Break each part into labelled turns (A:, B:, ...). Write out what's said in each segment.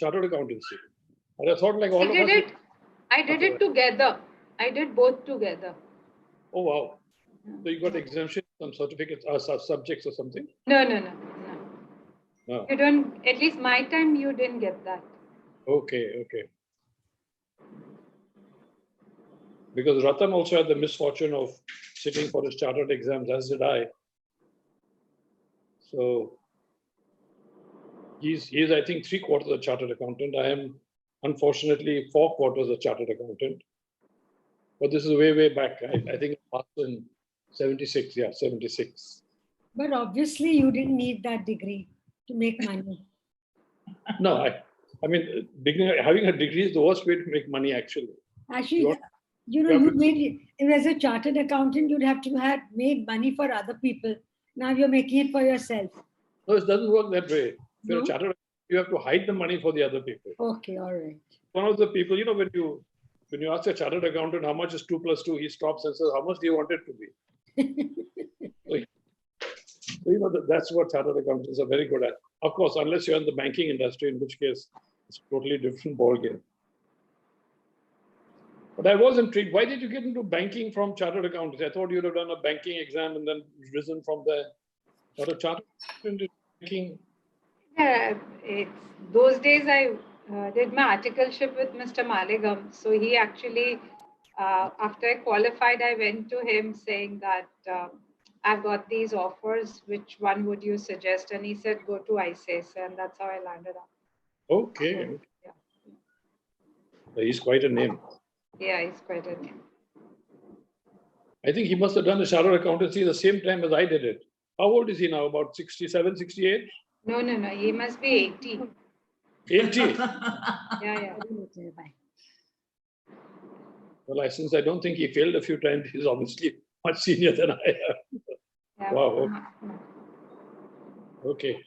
A: chartered accountancy. And I thought like all of us...
B: I did it together. I did both together.
A: Oh, wow. So you got exemption, some certificates, subjects or something?
B: No. You don't, at least my time, you didn't get that.
A: Okay. Because Ratan also had the misfortune of sitting for his chartered exams, as did I. So he's I think 3/4 a chartered accountant. I am unfortunately 4/4 a chartered accountant. But this is way back. I think I passed in 76. Yeah, 76.
C: But obviously you didn't need that degree to make money.
A: No, I mean, having a degree is the worst way to make money, actually.
C: Actually, you made it as a chartered accountant, you'd have to have made money for other people. Now you're making it for yourself.
A: No, it doesn't work that way. If you're a chartered, you have to hide the money for the other people.
C: Okay, all right.
A: One of the people, when you ask a chartered accountant how much is 2 + 2, he stops and says, how much do you want it to be? So, that's what chartered accountants are very good at. Of course, unless you're in the banking industry, in which case it's a totally different ballgame. But I was intrigued. Why did you get into banking from chartered accountants? I thought you'd have done a banking exam and then risen from there. Not a chartered accountant in banking.
B: Yeah, those days I did my articleship with Mr. Maligam. So he actually, after I qualified, I went to him saying that I've got these offers. Which one would you suggest? And he said, go to ICICI. And that's how I landed up.
A: Okay.
B: So, yeah.
A: So he's quite a name.
B: Yeah, he's quite a name.
A: I think he must have done the chartered accountancy the same time as I did it. How old is he now? About 67, 68?
B: No. He must be 80.
A: 80?
B: Yeah.
A: Well, since I don't think he failed a few times, he's obviously much senior than I am.
B: Yeah.
A: Wow. Okay.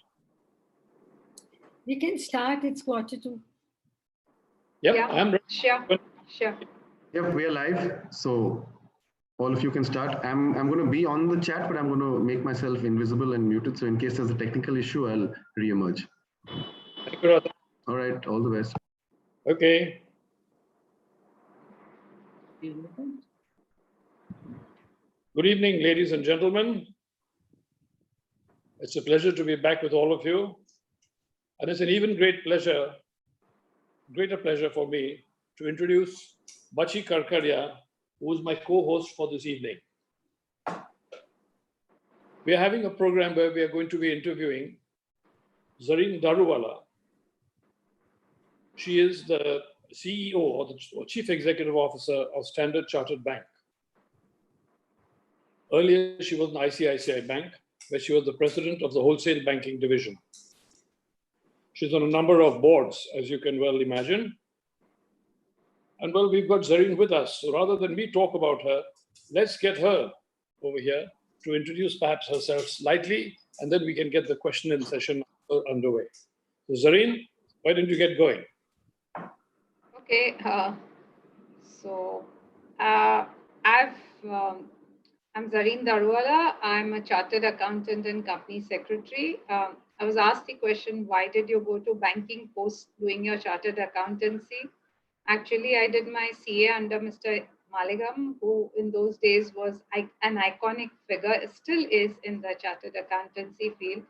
C: We can start. It's 1:45.
A: Yep,
B: Yeah.
A: I'm ready.
B: Sure.
D: Yep, we are live. So all of you can start. I'm going to be on the chat, but I'm going to make myself invisible and muted. So in case there's a technical issue, I'll re-emerge.
A: Thank you, Radha.
D: All right, all the best.
A: Okay. Good evening, ladies and gentlemen. It's a pleasure to be back with all of you. And it's an even greater pleasure for me to introduce Bachi Karkaria, who is my co-host for this evening. We are having a program where we are going to be interviewing Zarin Daruwala. She is the CEO or the Chief Executive Officer of Standard Chartered Bank. Earlier, she was in ICICI Bank, where she was the president of the wholesale banking division. She's on a number of boards, as you can well imagine. And well, we've got Zarin with us. So rather than me talk about her, let's get her over here to introduce perhaps herself slightly, and then we can get the question and session underway. So Zarin, why don't you get going?
B: Okay. I'm Zarin Daruwala. I'm a chartered accountant and company secretary. I was asked the question, why did you go to banking post doing your chartered accountancy? Actually, I did my CA under Mr. Maligam, who in those days was an iconic figure, still is in the chartered accountancy field.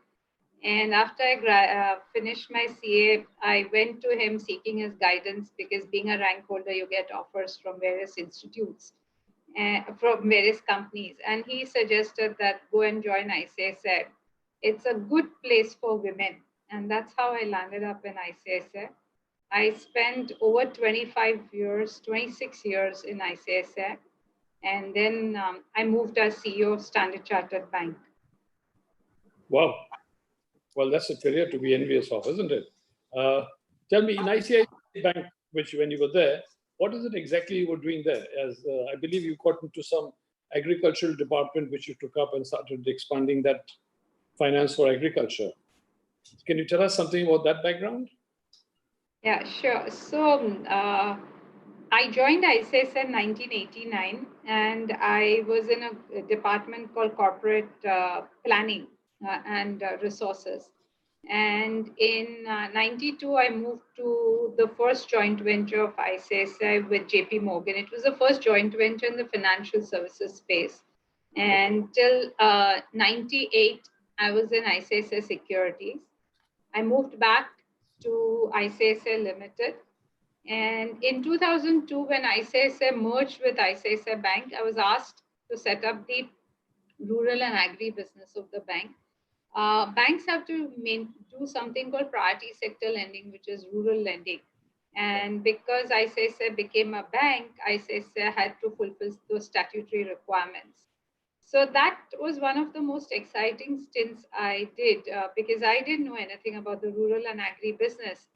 B: And after I finished my CA, I went to him seeking his guidance because being a rank holder, you get offers from various institutes, from various companies. And he suggested that go and join ICICI. It's a good place for women. And that's how I landed up in ICICI. I spent over 26 years in ICICI. And then I moved as CEO of Standard Chartered Bank.
A: Wow. Well, that's a career to be envious of, isn't it? Tell me, in ICICI Bank, which when you were there, what is it exactly you were doing there? As I believe you got into some agricultural department, which you took up and started expanding that finance for agriculture. Can you tell us something about that background?
B: Yeah, sure. So I joined ICICI in 1989, and I was in a department called corporate planning and resources. And in 92, I moved to the first joint venture of ICICI with JP Morgan. It was the first joint venture in the financial services space. And till 98, I was in ICICI Securities. I moved back to ICICI Limited. And in 2002, when ICICI merged with ICICI Bank, I was asked to set up the rural and agri business of the bank. Banks have to do something called priority sector lending, which is rural lending. And because ICICI became a bank, ICICI had to fulfill those statutory requirements. So that was one of the most exciting stints I did because I didn't know anything about the rural and agri business.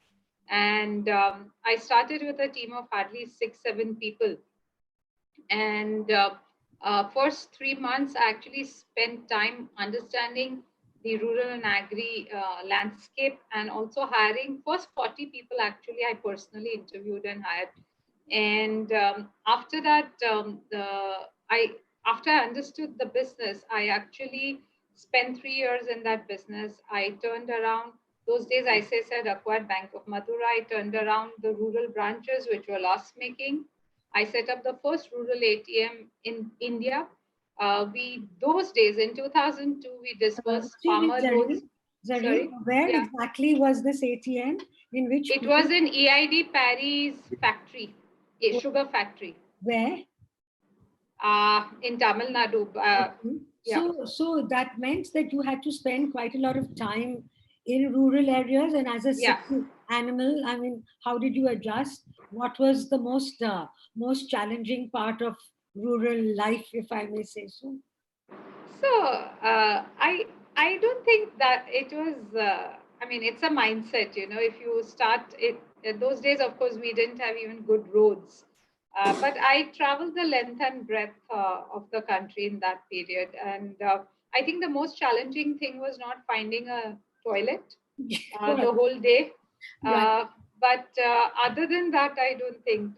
B: And I started with a team of hardly 6-7 people. And first 3 months, I actually spent time understanding the rural and agri landscape and also hiring first 40 people actually I personally interviewed and hired. And after that, after I understood the business, I actually spent 3 years in that business. I turned around, those days ICICI had acquired Bank of Mathura. I turned around the rural branches, which were loss making. I set up the first rural ATM in India. Those days in 2002, we dispersed farmer loans.
C: Zarin, where exactly was this ATM? In which?
B: It was in EID Paris factory, a sugar factory.
C: Where?
B: In Tamil Nadu.
C: So that meant that you had to spend quite a lot of time in rural areas, and as a city animal, I mean, how did you adjust? What was the most challenging part of rural life, if I may say so?
B: So I don't think that it was. I mean, it's a mindset. You know, if you start it those days, of course, we didn't have even good roads. But I traveled the length and breadth of the country in that period, and I think the most challenging thing was not finding a toilet the whole day. But other than that, I don't think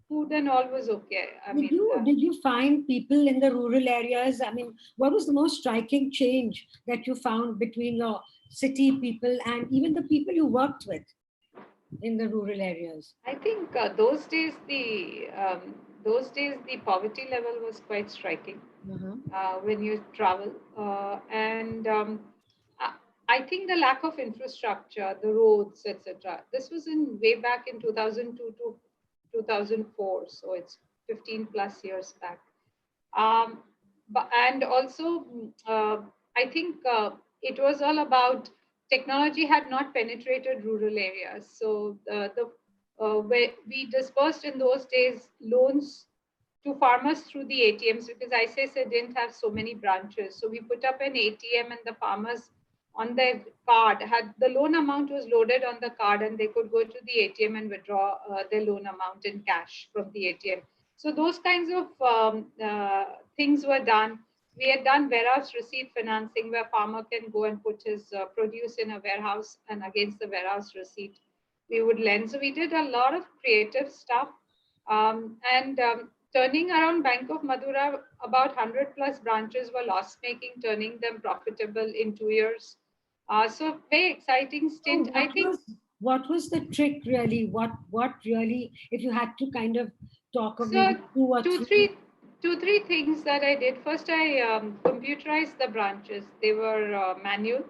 B: food and all was okay.
C: Did you find people in the rural areas? I mean, what was the most striking change that you found between your city people and even the people you worked with in the rural areas?
B: I think those days the poverty level was quite striking when you travel, and I think the lack of infrastructure, the roads, etc. This was in way back in 2002 to 2004, so it's 15 plus years back. And also, I think it was all about technology had not penetrated rural areas. So we dispersed in those days loans to farmers through the ATMs because ICICI didn't have so many branches. So we put up an ATM and the farmers on their card had the loan amount was loaded on the card and they could go to the ATM and withdraw their loan amount in cash from the ATM. So those kinds of things were done. We had done warehouse receipt financing where farmer can go and put his produce in a warehouse and against the warehouse receipt, we would lend. So we did a lot of creative stuff. Turning around Bank of Mathura, about 100 plus branches were loss making, turning them profitable in 2 years. So very exciting stint.
C: So what was the trick really? What really, if you had to kind of talk of
B: two, three things that I did. First, I computerized the branches. They were manual.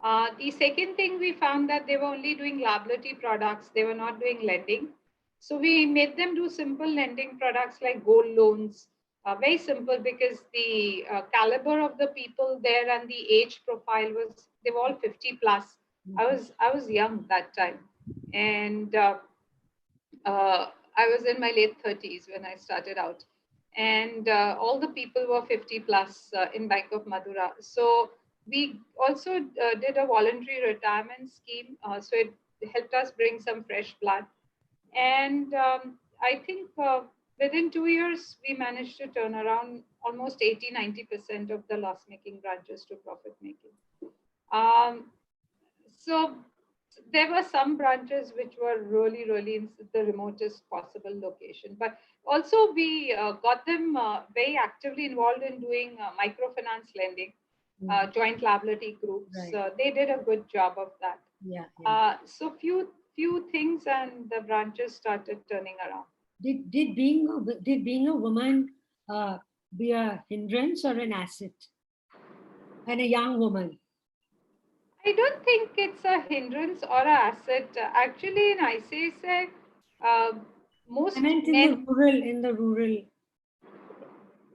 B: The second thing, we found that they were only doing liability products. They were not doing lending. So we made them do simple lending products like gold loans. Very simple because the caliber of the people there and the age profile was, they were all 50 plus. I was young that time. And I was in my late 30s when I started out. And all the people were 50 plus in Bank of Mathura. So we also did a voluntary retirement scheme. So it helped us bring some fresh blood. And I think within 2 years, we managed to turn around almost 80-90% of the loss-making branches to profit-making. So there were some branches which were really, really in the remotest possible location. But also we got them very actively involved in doing microfinance lending. joint liability groups.
C: Right.
B: They did a good job of that.
C: Yeah.
B: So few things, and the branches started turning around.
C: Did being a woman be a hindrance or an asset? And a young woman.
B: I don't think it's a hindrance or an asset. Actually, in ICICI, most
C: I meant
B: men.
C: in the rural.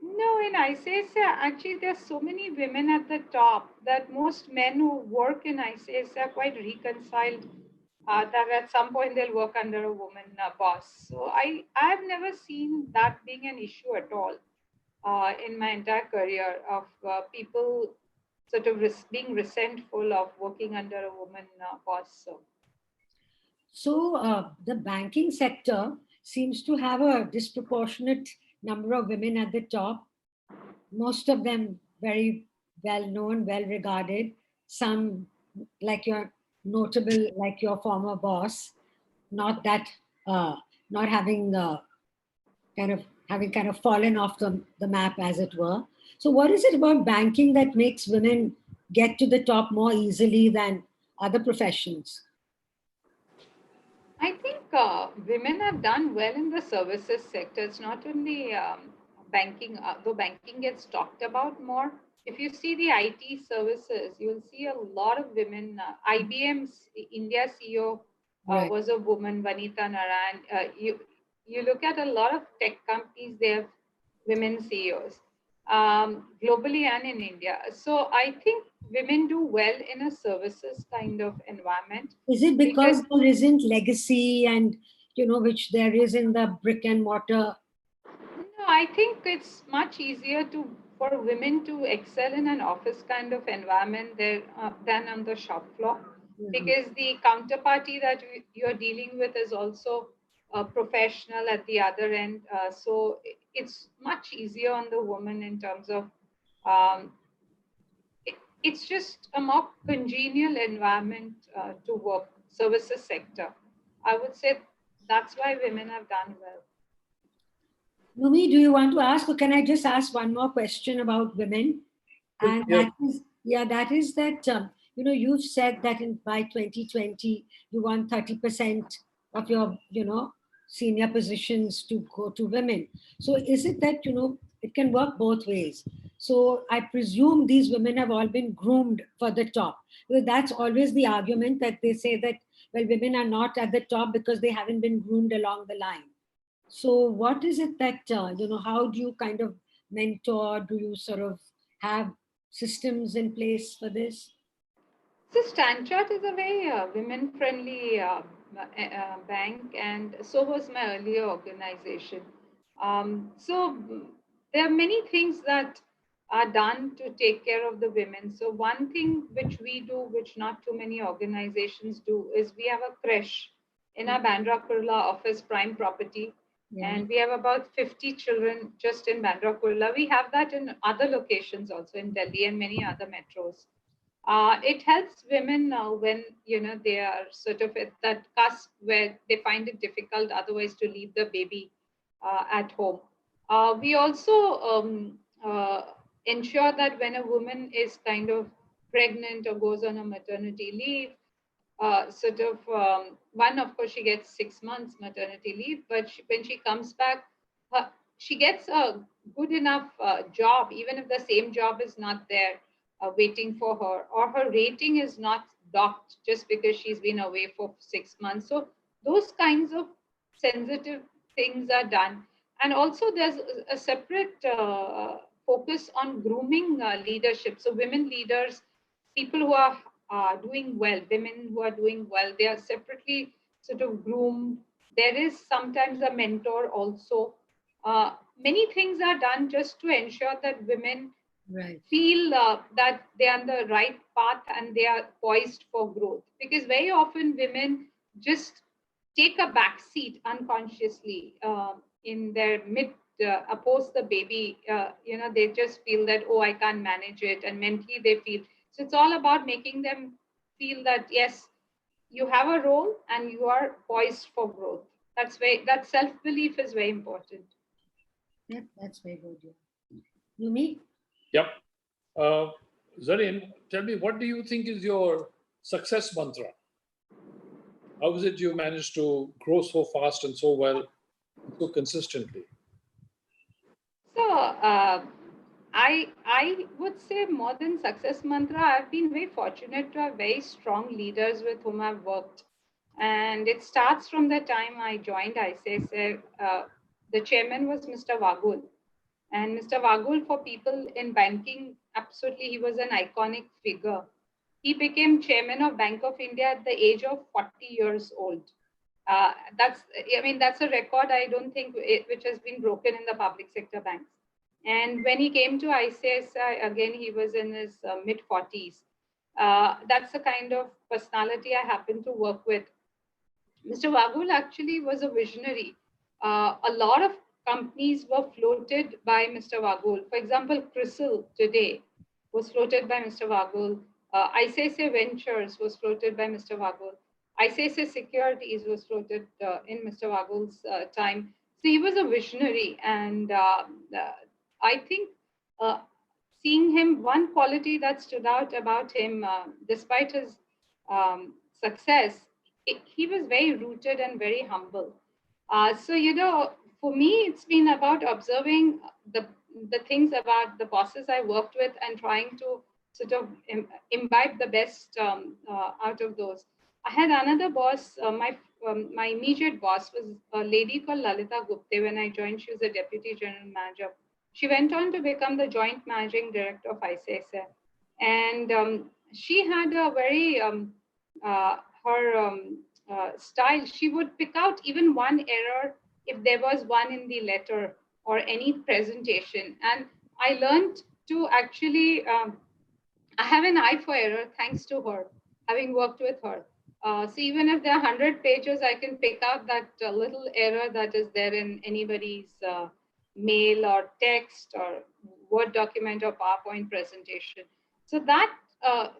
B: No, in ICICI, actually, there's so many women at the top that most men who work in ICICI are quite reconciled that at some point they'll work under a woman boss. So I've never seen that being an issue at all in my entire career of people sort of being resentful of working under a woman boss.
C: So the banking sector seems to have a disproportionate number of women at the top. Most of them very well known, well regarded. Some like your notable, like your former boss, not that not having kind of fallen off the map, as it were. So what is it about banking that makes women get to the top more easily than other professions?
B: I think women have done well in the services sector. It's not only banking, though banking gets talked about more. If you see the IT services, you'll see a lot of women. IBM's India CEO
C: Right.
B: was a woman, Vanita Narayan. You look at a lot of tech companies, they have women CEOs globally and in India. So I think women do well in a services kind of environment.
C: Is it because there isn't legacy and, which there is in the brick and mortar?
B: No, I think it's much easier for women to excel in an office kind of environment there than on the shop floor, because the counterparty that you're dealing with is also a professional at the other end. So it's much easier on the woman in terms of um, it's just a more congenial environment to work. Services sector, I would say that's why women have done well.
C: Noomi, do you want to ask, or can I just ask one more question about women? And that is that you've said that by 2020 you want 30% of your senior positions to go to women. So is it that it can work both ways? So I presume these women have all been groomed for the top. Because that's always the argument, that they say that, well, women are not at the top because they haven't been groomed along the line. So what is it that, how do you kind of mentor? Do you sort of have systems in place for this?
B: So StanChart is a very women-friendly bank, and so was my earlier organization. So there are many things that are done to take care of the women. So one thing which we do, which not too many organizations do, is we have a creche in our Bandra Kurla office prime property. Yeah. And we have about 50 children just in Bandra Kurla. We have that in other locations also in Delhi and many other metros. It helps women when they are sort of at that cusp where they find it difficult otherwise to leave the baby at home. We also ensure that when a woman is kind of pregnant or goes on a maternity leave, one, of course, she gets 6 months maternity leave, but when she comes back, she gets a good enough job, even if the same job is not there waiting for her, or her rating is not docked just because she's been away for 6 months. So those kinds of sensitive things are done. And also there's a separate focus on grooming leadership. So women leaders, people who are doing well, women who are doing well, they are separately sort of groomed. There is sometimes a mentor also. Many things are done just to ensure that women feel that they are on the right path and they are poised for growth. Because very often women just take a back seat unconsciously in their mid post the baby. They just feel that, oh, I can't manage it, and mentally they feel. So it's all about making them feel that, yes, you have a role and you are poised for growth. That self-belief is very important.
C: Yeah, that's very good. Yeah. Noomi?
A: Yep. Zarin, tell me, what do you think is your success mantra? How is it you managed to grow so fast and so well, so consistently?
B: So I would say more than success mantra, I've been very fortunate to have very strong leaders with whom I've worked. And it starts from the time I joined ICICI. The chairman was Mr. Wagul. And Mr. Wagul, for people in banking, absolutely, he was an iconic figure. He became chairman of Bank of India at the age of 40 years old. That's a record I don't think which has been broken in the public sector banks. And when he came to ICICI, again, he was in his mid 40s. That's the kind of personality I happen to work with. Mr. Wagul actually was a visionary. A lot of companies were floated by Mr. Wagul. For example, CRISIL today was floated by Mr. Wagul. ICICI Ventures was floated by Mr. Wagul. ICICI Securities was floated in Mr. Wagul's time. So he was a visionary. And I think seeing him, one quality that stood out about him, despite his success, he was very rooted and very humble. For me, it's been about observing the things about the bosses I worked with and trying to sort of imbibe the best out of those. I had another boss, my immediate boss was a lady called Lalita Gupte. When I joined, she was a deputy general manager. She went on to become the joint managing director of ICICI. And she had a very, style, she would pick out even one error if there was one in the letter or any presentation. And I learned to actually, I have an eye for error thanks to her, having worked with her. So even if there are 100 pages, I can pick out that little error that is there in anybody's mail or text or Word document or PowerPoint presentation. So that,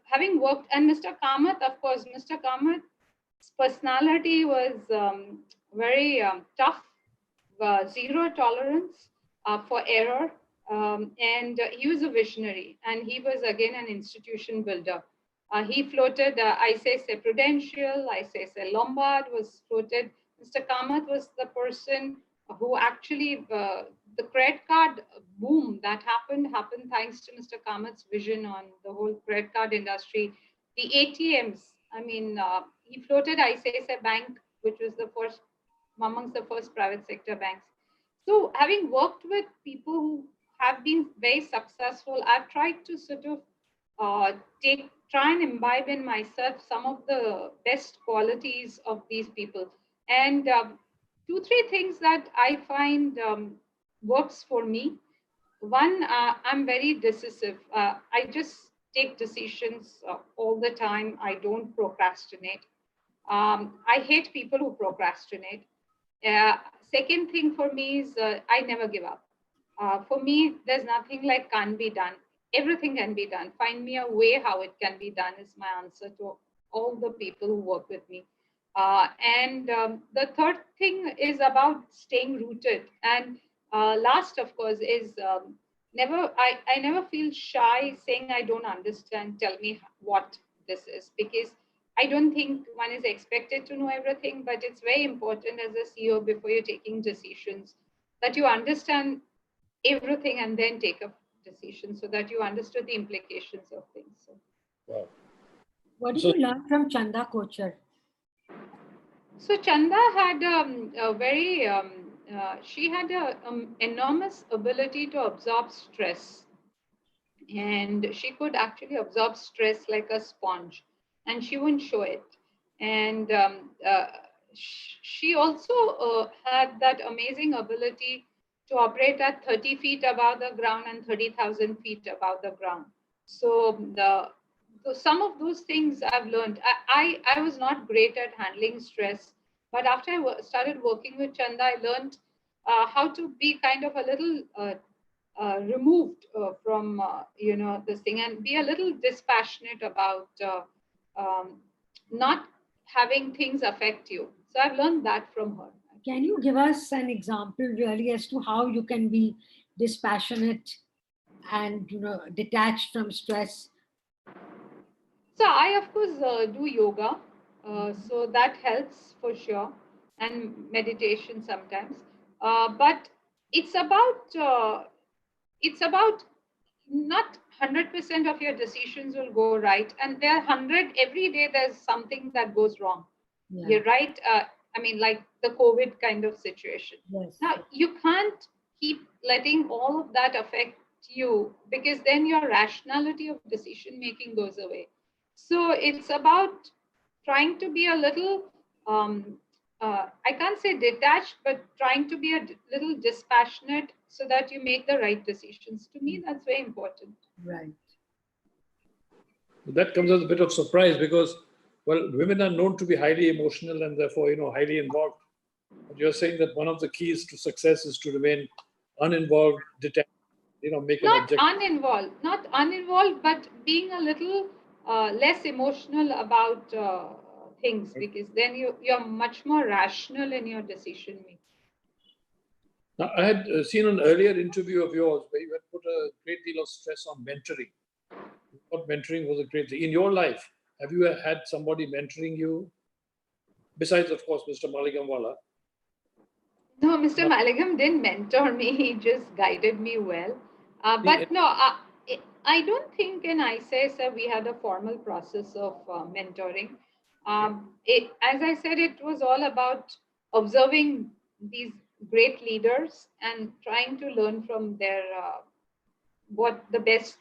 B: having worked, and Mr. Kamath, of course, Mr. Kamath's personality was very tough, zero tolerance for error. And he was a visionary, and he was again an institution builder. He floated ICICI Prudential, ICICI Lombard was floated. Mr. Kamath was the person who actually, the credit card boom that happened thanks to Mr. Kamath's vision on the whole credit card industry. The ATMs, he floated ICICI Bank, which was the first, amongst the first private sector banks. So having worked with people who have been very successful, I've tried to sort of try and imbibe in myself some of the best qualities of these people. And 2-3 things that I find works for me. One, I'm very decisive. I just take decisions all the time. I don't procrastinate. I hate people who procrastinate. Second thing for me is I never give up. For me, there's nothing like can't be done. Everything can be done. Find me a way how it can be done is my answer to all the people who work with me. And the third thing is about staying rooted. And last, of course, is I never feel shy saying I don't understand. Tell me what this is, because I don't think one is expected to know everything, but it's very important as a CEO before you're taking decisions that you understand everything and then take a decision so that you understood the implications of things. So.
A: Wow.
C: What did you learn from Chanda Kochar?
B: So Chanda had a very, she had an enormous ability to absorb stress. And she could actually absorb stress like a sponge, and she wouldn't show it. And she also had that amazing ability to operate at 30 feet above the ground and 30,000 feet above the ground. So some of those things I've learned. I was not great at handling stress, but after I started working with Chanda, I learned how to be kind of a little removed from this thing and be a little dispassionate about not having things affect you. So I've learned that from her.
C: Can you give us an example really as to how you can be dispassionate and detached from stress
B: So I, of course, do yoga. So that helps for sure, and meditation sometimes. But it's about not 100% of your decisions will go right, and there are 100 every day. There's something that goes wrong.
C: Yeah.
B: You're right. I mean, like the COVID kind of situation.
C: Yes.
B: Now you can't keep letting all of that affect you, because then your rationality of decision making goes away. So it's about trying to be a little, I can't say detached, but trying to be a little dispassionate so that you make the right decisions. To me, that's very important.
C: Right.
A: That comes as a bit of surprise because, well, women are known to be highly emotional and therefore, highly involved. But you're saying that one of the keys to success is to remain uninvolved, detached, make an objective.
B: Not uninvolved, but being a little less emotional about things, because then you're much more rational in your decision making.
A: Now, I had seen an earlier interview of yours where you had put a great deal of stress on mentoring. You thought mentoring was a great thing. In your life, have you had somebody mentoring you? Besides, of course, Mr. Maligamwala.
B: No, Mr. Maligam didn't mentor me. He just guided me well. But no, I don't think in ICISI we had a formal process of mentoring. As I said, it was all about observing these great leaders and trying to learn from their what the best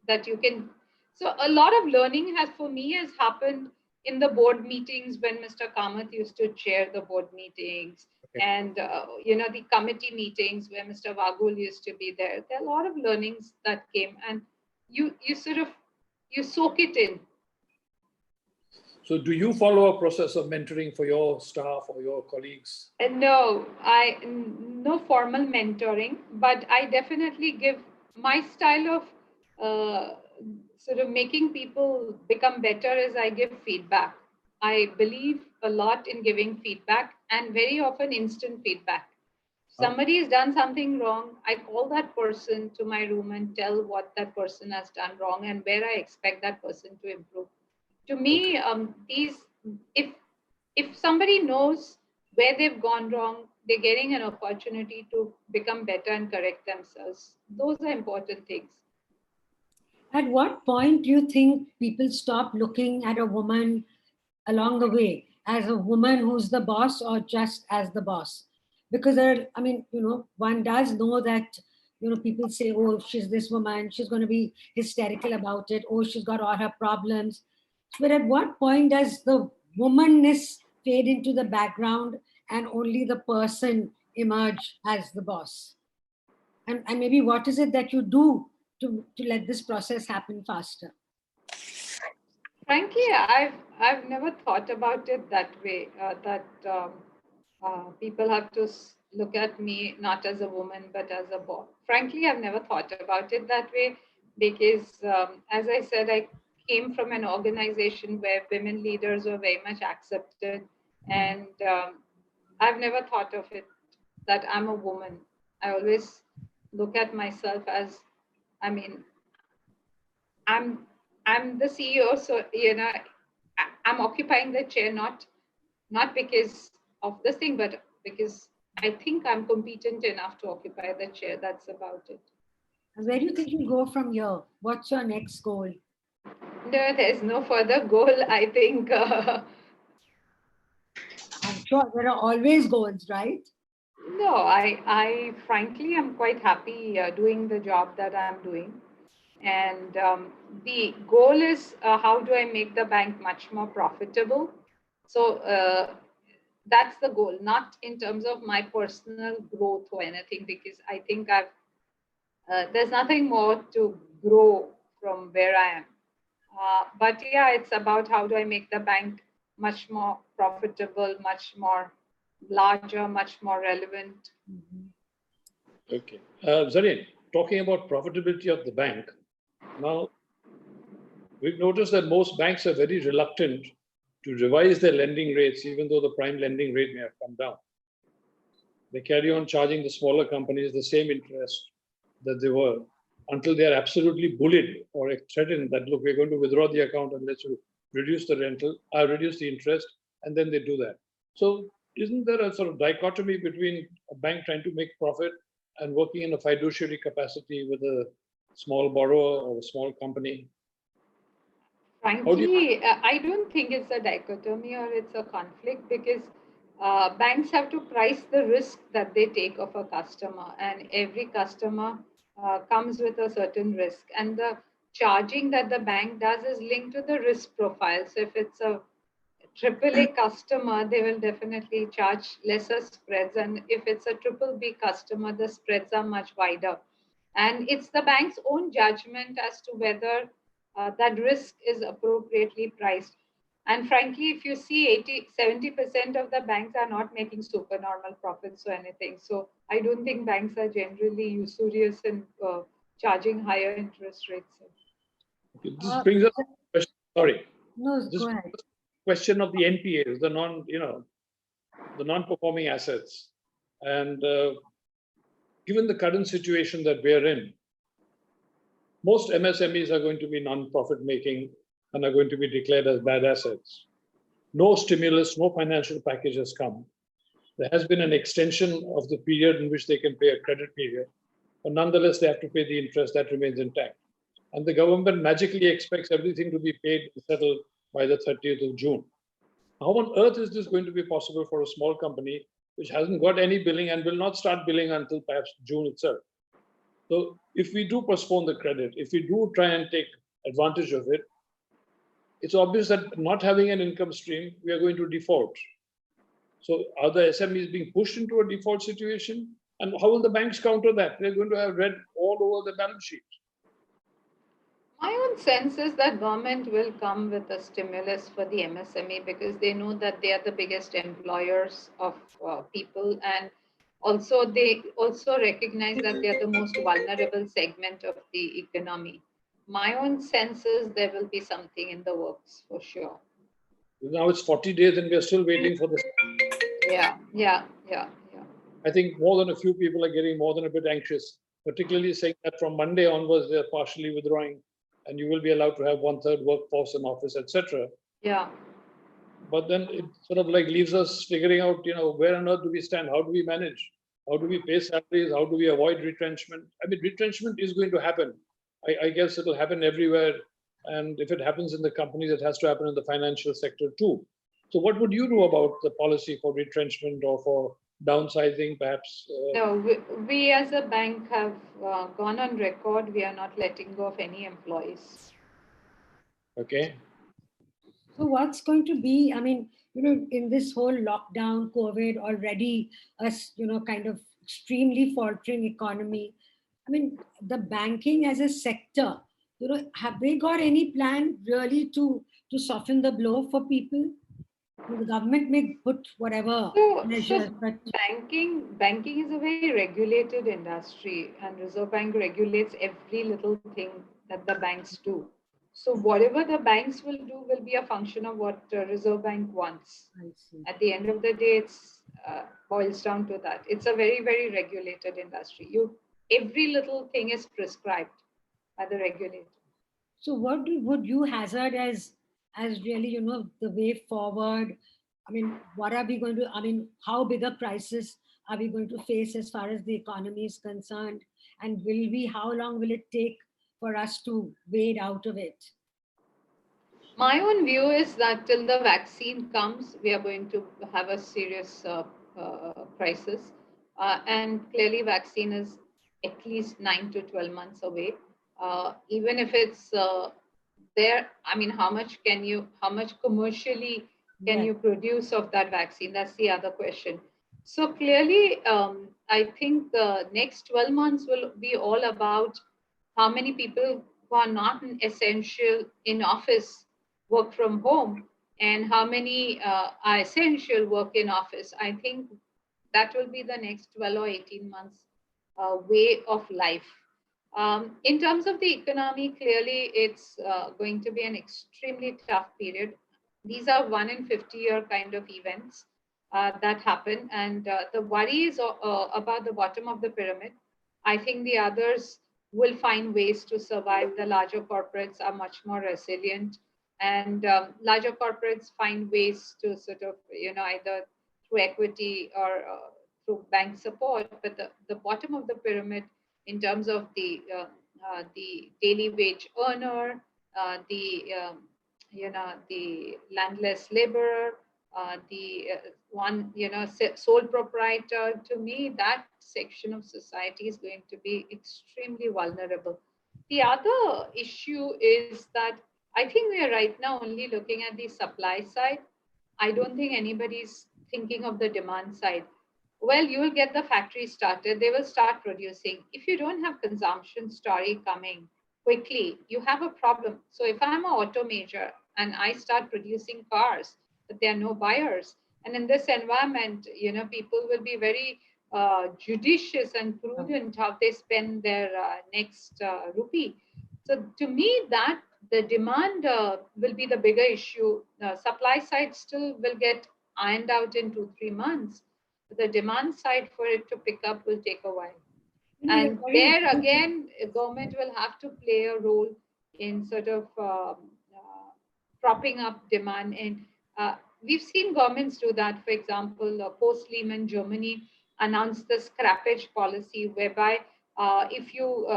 B: that you can. So a lot of learning for me has happened in the board meetings when Mr. Kamath used to chair the board meetings, and the committee meetings where Mr. Vagul used to be there. There are a lot of learnings that came, and you soak it in.
A: So do you follow a process of mentoring for your staff or your colleagues?
B: No formal mentoring, but I definitely give my style of sort of making people become better is I give feedback. I believe a lot in giving feedback, and very often instant feedback. Somebody has done something wrong, I call that person to my room and tell what that person has done wrong and where I expect that person to improve. To me, if somebody knows where they've gone wrong, they're getting an opportunity to become better and correct themselves. Those are important things.
C: At what point do you think people stop looking at a woman along the way as a woman who's the boss or just as the boss? Because one does know that, people say, oh, she's this woman, she's going to be hysterical about it. Oh, she's got all her problems. But at what point does the womanness fade into the background and only the person emerge as the boss? And maybe what is it that you do to let this process happen faster?
B: Frankly, I've never thought about it that way. People have to look at me not as a woman but as a boss. Frankly, I've never thought about it that way because, as I said, I came from an organization where women leaders were very much accepted, and I've never thought of it that I'm a woman. I always look at myself as, I'm the CEO, so I'm occupying the chair not because of this thing, but because I think I'm competent enough to occupy the chair. That's about it.
C: And where do you think you'll go from here? What's your next goal?
B: No, there's no further goal. I think.
C: I'm sure there are always goals, right?
B: No, I frankly am quite happy doing the job that I'm doing. And the goal is how do I make the bank much more profitable? So that's the goal, not in terms of my personal growth or anything, because I think there's nothing more to grow from where I am. But yeah, it's about how do I make the bank much more profitable, much more larger, much more relevant.
C: Mm-hmm.
A: Okay. Zarin, talking about profitability of the bank, now we've noticed that most banks are very reluctant to revise their lending rates, even though the prime lending rate may have come down. They carry on charging the smaller companies the same interest that they were until they are absolutely bullied or threatened that, look, we're going to withdraw the account unless you reduce the reduce the interest, and then they do that. So isn't there a sort of dichotomy between a bank trying to make profit and working in a fiduciary capacity with a small borrower or a small company?
B: Frankly, I don't think it's a dichotomy or it's a conflict, because banks have to price the risk that they take of a customer, and every customer comes with a certain risk. And the charging that the bank does is linked to the risk profile. So if it's a AAA customer, they will definitely charge lesser spreads. And if it's a triple B customer, the spreads are much wider. And it's the bank's own judgment as to whether that risk is appropriately priced. And frankly, if you see 70% of the banks are not making supernormal profits or anything. So I don't think banks are generally usurious in charging higher interest rates.
A: This brings us to the question, sorry.
C: No, go ahead.
A: Question of the NPAs, the non-performing assets. And given the current situation that we're in, most MSMEs are going to be non-profit making and are going to be declared as bad assets. No stimulus, no financial package has come. There has been an extension of the period in which they can pay a credit period, but nonetheless, they have to pay the interest that remains intact. And the government magically expects everything to be paid and settled by the 30th of June. How on earth is this going to be possible for a small company which hasn't got any billing and will not start billing until perhaps June itself? So if we do postpone the credit, if we do try and take advantage of it, it's obvious that not having an income stream, we are going to default. So are the SMEs being pushed into a default situation? And how will the banks counter that? They're going to have red all over the balance sheet.
B: My own sense is that government will come with a stimulus for the MSME, because they know that they are the biggest employers of people, and also they also recognize that they are the most vulnerable segment of the economy. My own sense is there will be something in the works for sure.
A: Now it's 40 days and we're still waiting for this.
B: Yeah.
A: I think more than a few people are getting more than a bit anxious, particularly saying that from Monday onwards, they're partially withdrawing and you will be allowed to have 1/3 workforce in office, etc.
B: Yeah.
A: But then it sort of like leaves us figuring out, where on earth do we stand? How do we manage? How do we pay salaries? How do we avoid retrenchment? I mean, retrenchment is going to happen. I guess it'll happen everywhere. And if it happens in the companies, it has to happen in the financial sector too. So what would you do about the policy for retrenchment or for downsizing, perhaps?
B: No, we as a bank have gone on record. We are not letting go of any employees.
A: Okay.
C: So what's going to be, in this whole lockdown, COVID, already us, kind of extremely faltering economy. I mean, the banking as a sector, have they got any plan really to soften the blow for people? The government may put whatever measures, but
B: banking is a very regulated industry, and Reserve Bank regulates every little thing that the banks do. So whatever the banks will do will be a function of what Reserve Bank wants. At the end of the day, it's boils down to that. It's a very, very regulated industry. Every little thing is prescribed by the regulator.
C: So what would you hazard as really, the way forward? I mean, what are we going to, how big a crisis are we going to face as far as the economy is concerned? And how long will it take for us to wade out of it?
B: My own view is that till the vaccine comes, we are going to have a serious crisis. And clearly vaccine is at least 9 to 12 months away. Even if it's there, how much commercially can you produce of that vaccine? That's the other question. So clearly, I think the next 12 months will be all about how many people who are not essential in office work from home, and how many are essential work in office. I think that will be the next 12 or 18 months way of life. In terms of the economy, clearly it's going to be an extremely tough period. These are 1 in 50-year kind of events that happen. And the worry is about the bottom of the pyramid. I think the others will find ways to survive. The larger corporates are much more resilient, and larger corporates find ways to sort of, either through equity or through bank support. But the bottom of the pyramid, in terms of the daily wage earner, the landless laborer, the one, sole proprietor, to me, that section of society is going to be extremely vulnerable. The other issue is that I think we are right now only looking at the supply side. I don't think anybody's thinking of the demand side. Well, you will get the factory started, they will start producing. If you don't have consumption story coming quickly, you have a problem. So if I'm an auto major and I start producing cars, but there are no buyers, and in this environment, people will be very judicious and prudent how they spend their next rupee. So to me, that the demand will be the bigger issue. Supply side still will get ironed out in 2-3 months. The demand side for it to pick up will take a while. And there again, government will have to play a role in sort of propping up demand. And we've seen governments do that. For example, post-Lehman, Germany announced the scrappage policy, whereby if you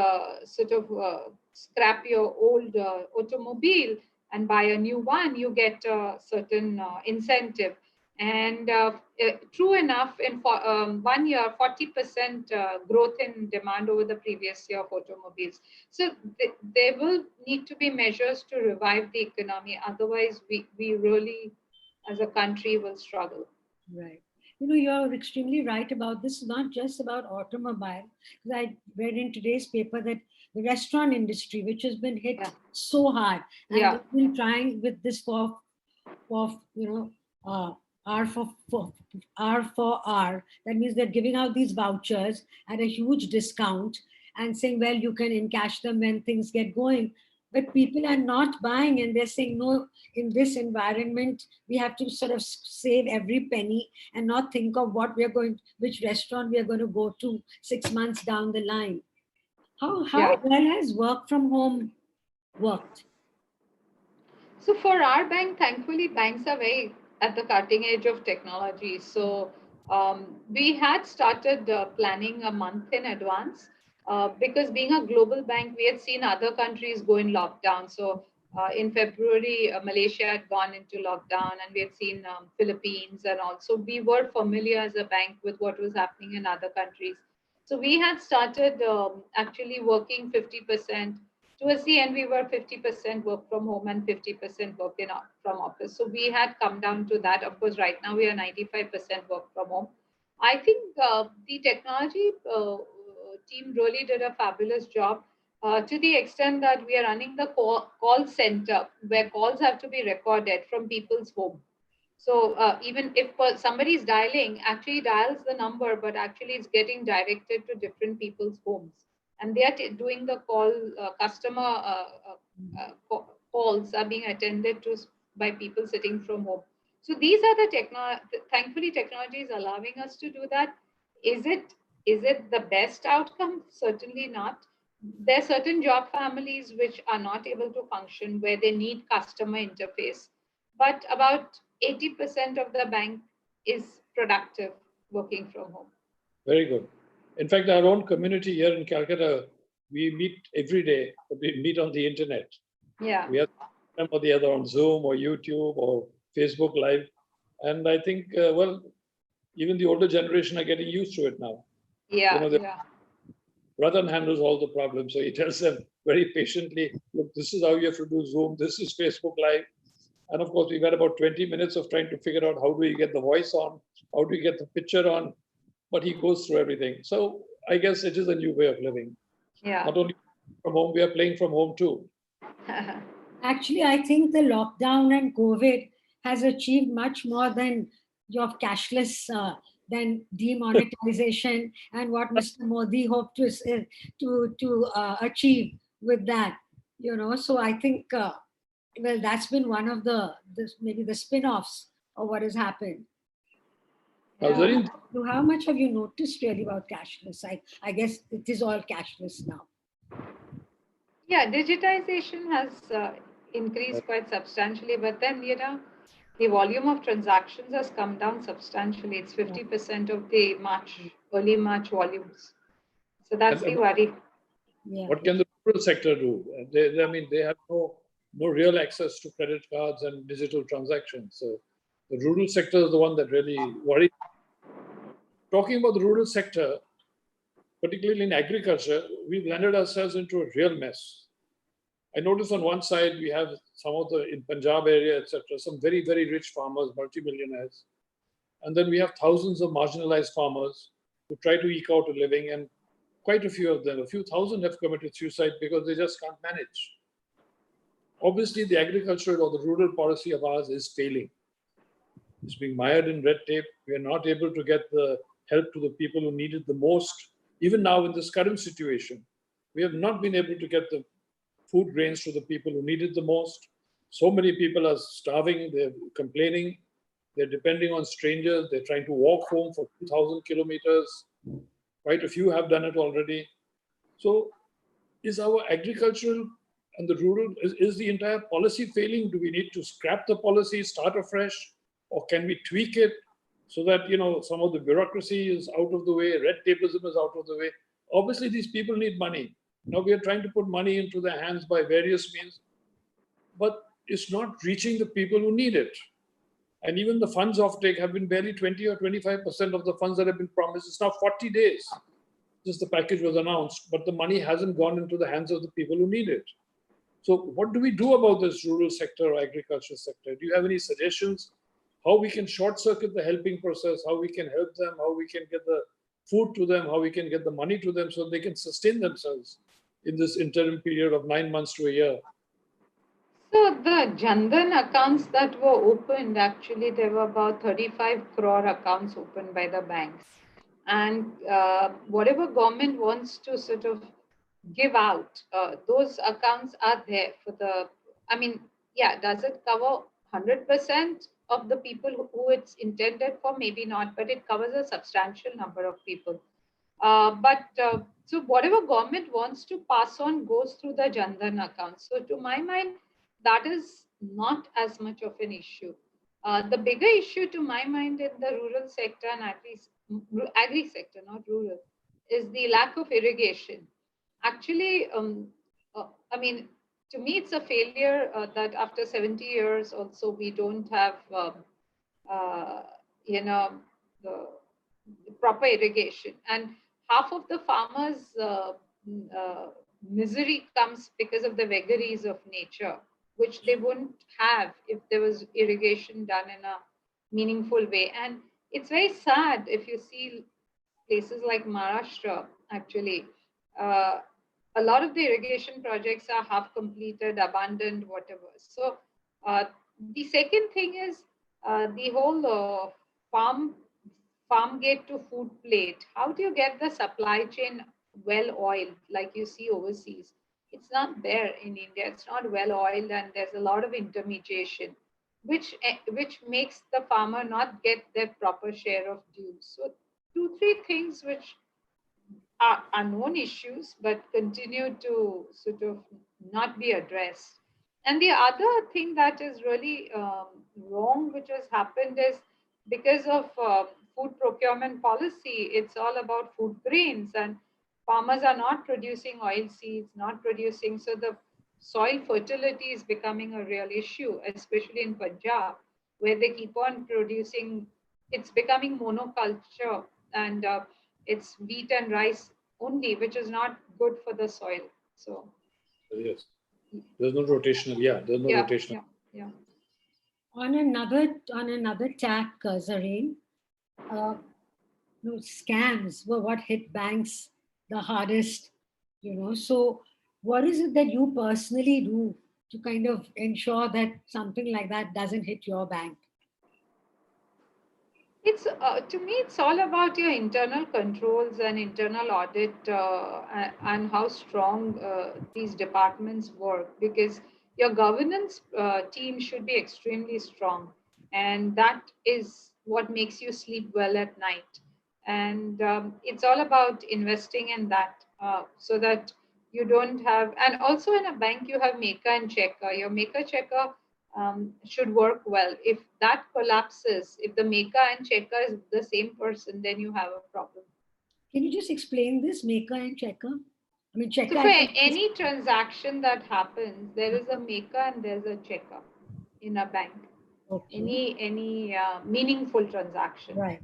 B: sort of scrap your old automobile and buy a new one, you get a certain incentive. And true enough, in 1 year, 40% growth in demand over the previous year of automobiles. So there will need to be measures to revive the economy. Otherwise, we really, as a country, will struggle.
C: Right. You're extremely right about this. Not just about automobile. Because I read in today's paper that the restaurant industry, which has been hit so hard, and they've been trying with this for R for R. That means they're giving out these vouchers at a huge discount and saying, well, you can encash them when things get going. But people are not buying, and they're saying, no, in this environment, we have to sort of save every penny and not think of which restaurant we are going to go to 6 months down the line. How well has work from home worked?
B: So for our bank, thankfully, banks are very at the cutting edge of technology. So we had started planning a month in advance because being a global bank, we had seen other countries go in lockdown. So in February, Malaysia had gone into lockdown, and we had seen Philippines, and also we were familiar as a bank with what was happening in other countries. So we had started actually working 50%. Towards the end, we were 50% work from home and 50% work from office. So we had come down to that. Of course, right now we are 95% work from home. I think the technology team really did a fabulous job to the extent that we are running the call center where calls have to be recorded from people's home. So even if somebody is dialing, actually dials the number, but actually it's getting directed to different people's homes. And they are doing the call, customer calls are being attended to by people sitting from home. So these are the thankfully technology is allowing us to do that. Is it the best outcome? Certainly not. There are certain job families which are not able to function where they need customer interface. But about 80% of the bank is productive working from home.
A: Very good. In fact, our own community here in Calcutta, we meet every day, but we meet on the internet.
B: Yeah.
A: We have some or the other on Zoom or YouTube or Facebook Live. And I think, even the older generation are getting used to it now.
B: Yeah.
A: Ratan handles all the problems. So he tells them very patiently, look, this is how you have to do Zoom. This is Facebook Live. And of course, we've had about 20 minutes of trying to figure out how do we get the voice on? How do we get the picture on? But he goes through everything. So I guess it is a new way of living.
B: Yeah.
A: Not only from home, we are playing from home too.
C: Actually, I think the lockdown and COVID has achieved much more than your cashless, than demonetization and what Mr. Modi hoped to achieve with that. So I think, that's been one of maybe the spin-offs of what has happened.
A: Zarin,
C: How much have you noticed really about cashless? I guess it is all cashless now.
B: Yeah, digitization has increased quite substantially, but then, the volume of transactions has come down substantially. It's 50% of the early March volumes. So that's the worry.
C: Yeah.
A: What can the rural sector do? I mean, they have no real access to credit cards and digital transactions. So the rural sector is the one that really worries. Talking about the rural sector, particularly in agriculture, we've landed ourselves into a real mess. I notice on one side we have some of the in Punjab area, etc., some very, very rich farmers, multimillionaires. And then we have thousands of marginalized farmers who try to eke out a living, and quite a few of them, a few thousand, have committed suicide because they just can't manage. Obviously, the agricultural or the rural policy of ours is failing. It's being mired in red tape. We are not able to get the help to the people who need it the most. Even now in this current situation, we have not been able to get the food grains to the people who need it the most. So many people are starving, they're complaining, they're depending on strangers, they're trying to walk home for 2,000 kilometers. Quite a few have done it already. So is our agricultural and the rural, is the entire policy failing? Do we need to scrap the policy, start afresh? Or can we tweak it so that, some of the bureaucracy is out of the way, red tapeism is out of the way? Obviously, these people need money. Now we are trying to put money into their hands by various means, but it's not reaching the people who need it. And even the funds offtake have been barely 20 or 25% of the funds that have been promised. It's now 40 days since the package was announced, but the money hasn't gone into the hands of the people who need it. So what do we do about this rural sector or agriculture sector? Do you have any suggestions? How we can short circuit the helping process, how we can help them, how we can get the food to them, how we can get the money to them so they can sustain themselves in this interim period of 9 months to a year?
B: So the Jandan accounts that were opened, actually, there were about 35 crore accounts opened by the banks. And whatever government wants to sort of give out, those accounts are there for does it cover 100% of the people who it's intended for? Maybe not, but it covers a substantial number of people. So whatever government wants to pass on goes through the Jandan account. So to my mind, that is not as much of an issue. The bigger issue to my mind in the rural sector and agri sector, not rural, is the lack of irrigation. Actually, to me, it's a failure that after 70 years also we don't have, the proper irrigation. And half of the farmers' misery comes because of the vagaries of nature, which they wouldn't have if there was irrigation done in a meaningful way. And it's very sad if you see places like Maharashtra, actually. A lot of the irrigation projects are half completed, abandoned, whatever. So the second thing is the whole farm gate to food plate. How do you get the supply chain well oiled like you see overseas? It's not there in India. It's not well oiled, and there's a lot of intermediation, which makes the farmer not get their proper share of dues. So 2, 3 things which are known issues but continue to sort of not be addressed. And the other thing that is really wrong, which has happened, is because of food procurement policy, it's all about food grains, and farmers are not producing oil seeds, not producing. So the soil fertility is becoming a real issue, especially in Punjab, where they keep on producing. It's becoming monoculture, and it's wheat and rice only, which is not good for the soil. So
A: yes, there's no rotational. Yeah, there's no rotational.
B: Yeah.
C: On another tack, Zarin, scams were what hit banks the hardest. So what is it that you personally do to kind of ensure that something like that doesn't hit your bank?
B: It's to me, it's all about your internal controls and internal audit, and how strong these departments work, because your governance team should be extremely strong, and that is what makes you sleep well at night. And it's all about investing in that, so that You don't have, and also in a bank, you have maker and checker. Your maker checker should work well. If that collapses, if the maker and checker is the same person, then you have a problem.
C: Can you just explain this maker and checker? I mean, checker.
B: So for any transaction that happens, there is a maker and there's a checker in a bank.
C: Okay.
B: Any meaningful transaction.
C: Right.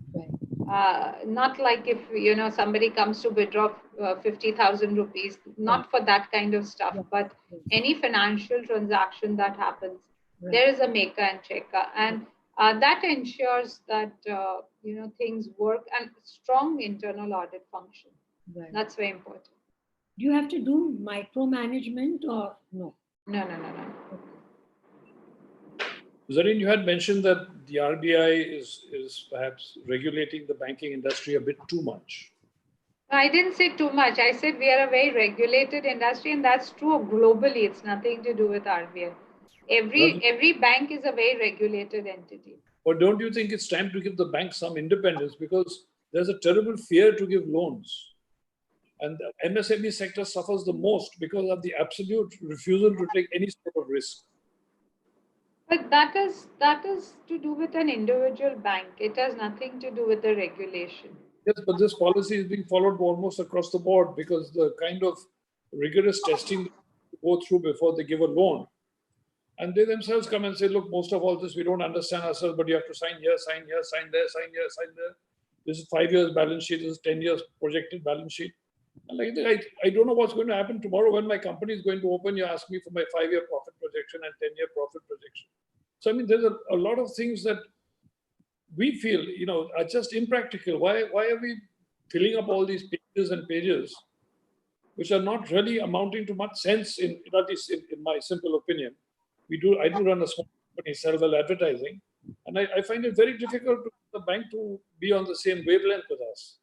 B: Not like if somebody comes to withdraw 50,000 rupees, not for that kind of stuff, but any financial transaction that happens, there is a maker and checker, and that ensures that things work, and strong internal audit function.
C: Right.
B: That's very important.
C: Do you have to do micromanagement or no?
B: No.
A: Zarin, you had mentioned that the RBI is perhaps regulating the banking industry a bit too much.
B: I didn't say too much. I said we are a very regulated industry, and that's true globally. It's nothing to do with RBI. Every bank is a very regulated entity.
A: But don't you think it's time to give the bank some independence, because there's a terrible fear to give loans? And the MSME sector suffers the most because of the absolute refusal to take any sort of risk.
B: But that is to do with an individual bank. It has nothing to do with the regulation.
A: Yes, but this policy is being followed almost across the board, because the kind of rigorous testing they go through before they give a loan. And they themselves come and say, look, most of all this, we don't understand ourselves, but you have to sign here, sign here, sign there, sign here, sign there. This is 5 years balance sheet, this is 10 years projected balance sheet. And like, I don't know what's going to happen tomorrow when my company is going to open. You ask me for my 5-year profit projection and 10-year profit projection. So, I mean, there's a lot of things that we feel, are just impractical. Why are we filling up all these pages and pages, which are not really amounting to much sense, at least in my simple opinion. I do run a small company, Selwell Advertising, and I find it very difficult for the bank to be on the same wavelength with us.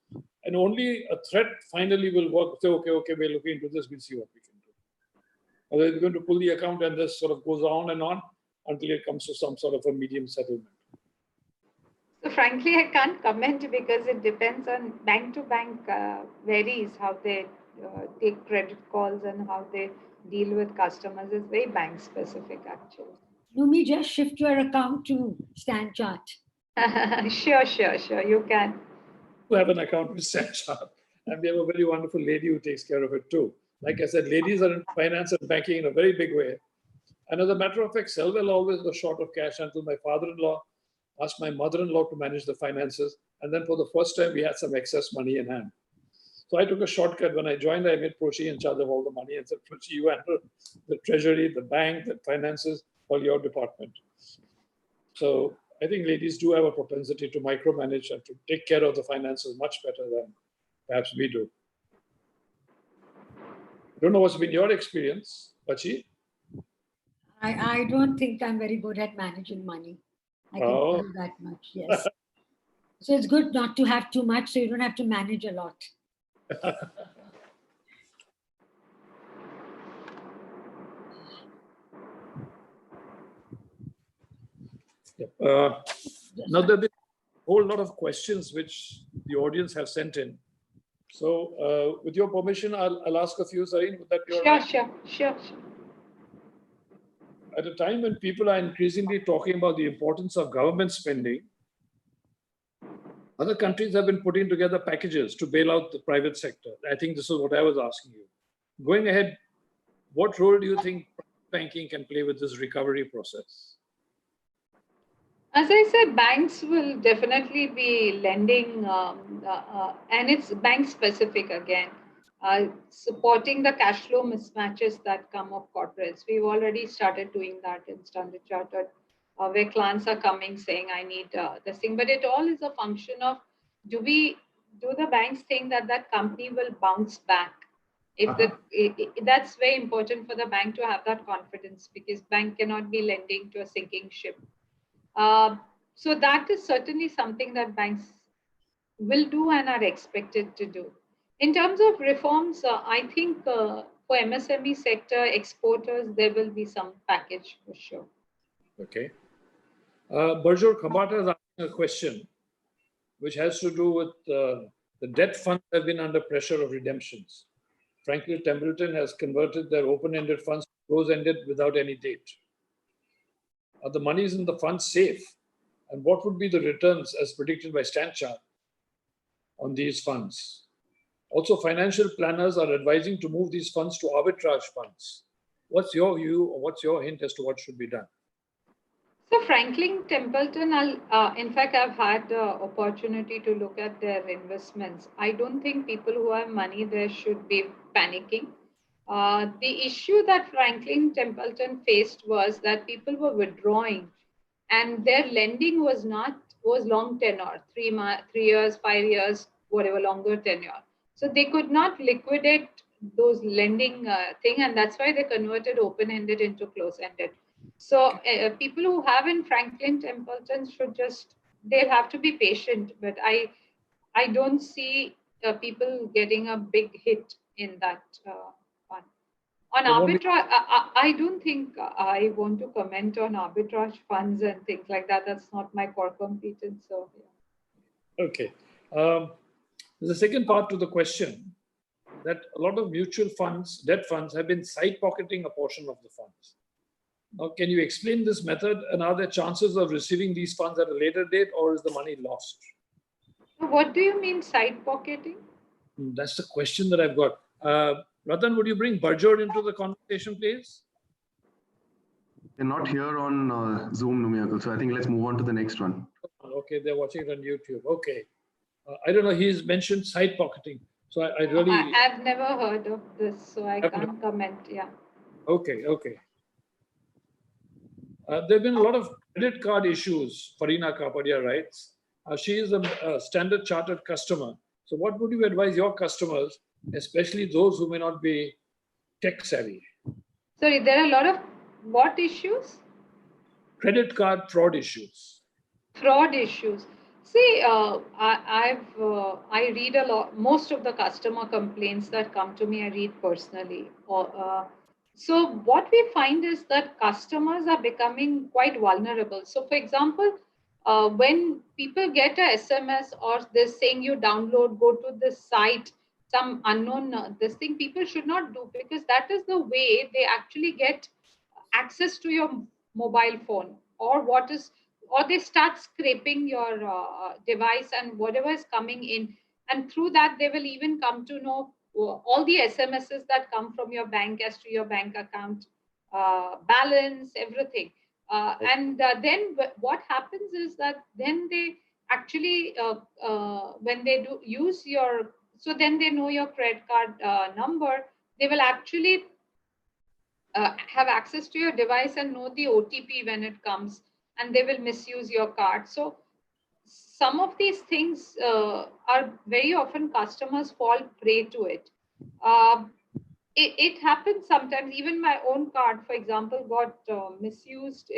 A: And only a threat finally will work. Say, okay, we're looking into this, we'll see what we can do. Otherwise, we're going to pull the account, and this sort of goes on and on until it comes to some sort of a medium settlement.
B: So frankly, I can't comment, because it depends on bank to bank, varies how they take credit calls and how they deal with customers. Is very bank specific, actually.
C: Noomi, just shift your account to StanChart.
B: Sure, you can.
A: We have an account with StanChart, and we have a very wonderful lady who takes care of it too. Like I said, ladies are in finance and banking in a very big way. And as a matter of fact, Selwell always was short of cash until my father-in-law asked my mother-in-law to manage the finances. And then for the first time, we had some excess money in hand. So I took a shortcut. When I joined, I made Proshi in charge of all the money and said, Proshi, you handle the treasury, the bank, the finances, all your department. So I think ladies do have a propensity to micromanage and to take care of the finances much better than perhaps we do. I don't know what's been your experience, Bachi.
C: I don't think I'm very good at managing money. I can tell you that much, yes. So it's good not to have too much, so you don't have to manage a lot.
A: Now, there have been a whole lot of questions which the audience have sent in. So, with your permission, I'll ask a few, Zarin. Would that be all right?
B: Sure.
A: At a time when people are increasingly talking about the importance of government spending, other countries have been putting together packages to bail out the private sector. I think this is what I was asking you. Going ahead, what role do you think banking can play with this recovery process?
B: As I said, banks will definitely be lending, and it's bank specific again, supporting the cash flow mismatches that come of corporates. We've already started doing that in Standard Chartered, where clients are coming saying, I need this thing. But it all is a function of, do the banks think that company will bounce back? That's very important for the bank to have that confidence, because bank cannot be lending to a sinking ship. So that is certainly something that banks will do and are expected to do. In terms of reforms, I think for MSME sector, exporters, there will be some package for sure.
A: Okay. Barjor Khabata is asking a question which has to do with the debt funds have been under pressure of redemptions. Franklin Templeton has converted their open-ended funds to close-ended without any date. Are the monies in the funds safe? And what would be the returns as predicted by Stanchart on these funds? Also, financial planners are advising to move these funds to arbitrage funds. What's your view or what's your hint as to what should be done?
B: So Franklin Templeton, in fact, I've had the opportunity to look at their investments. I don't think people who have money there should be panicking. The issue that Franklin Templeton faced was that people were withdrawing and their lending was long tenure, 3 years, 5 years, whatever longer tenure. So they could not liquidate those lending thing, and that's why they converted open-ended into close-ended. So people who have in Franklin Templeton they'll have to be patient, but I don't see people getting a big hit in that one. On arbitrage, I don't think I want to comment on arbitrage funds and things like that. That's not my core competence. So, yeah.
A: Okay. There's a second part to the question that a lot of mutual funds, debt funds, have been side pocketing a portion of the funds. Now, can you explain this method, and are there chances of receiving these funds at a later date, or is the money lost?
B: What do you mean side pocketing?
A: That's the question that I've got. Ratan, would you bring Barjot into the conversation, please?
D: They're not here on Zoom, Noomi, so I think let's move on to the next one.
A: Okay, they're watching it on YouTube. Okay. I don't know, he's mentioned side pocketing. So I really...
B: I've never heard of this, so I can't comment, yeah.
A: Okay. There have been a lot of credit card issues, Farina Kapadia writes. She is a Standard Chartered customer. So what would you advise your customers, especially those who may not be tech savvy?
B: Sorry, there are a lot of what issues?
A: Credit card fraud issues.
B: Fraud issues. See, I read a lot. Most of the customer complaints that come to me, I read personally. So what we find is that customers are becoming quite vulnerable. So, for example, when people get a SMS or they're saying you download, go to this site, some unknown this thing, people should not do, because that is the way they actually get access to your mobile phone, or they start scraping your device and whatever is coming in, and through that they will even come to know all the SMSs that come from your bank as to your bank account balance, everything. And then what happens is that then they actually when they do use your, so then they know your credit card number, they will actually have access to your device and know the OTP when it comes, and they will misuse your card. So some of these things are very often customers fall prey to it. It happens sometimes. Even my own card, for example, got misused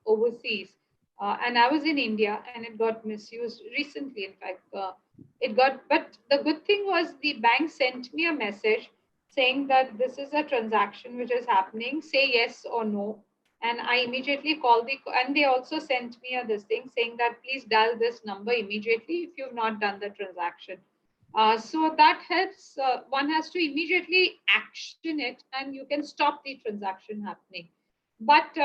B: overseas. And I was in India and it got misused recently. In fact, but the good thing was the bank sent me a message saying that this is a transaction which is happening, say yes or no. And I immediately called and they also sent me this thing saying that please dial this number immediately if you've not done the transaction. So that helps. One has to immediately action it and you can stop the transaction happening. But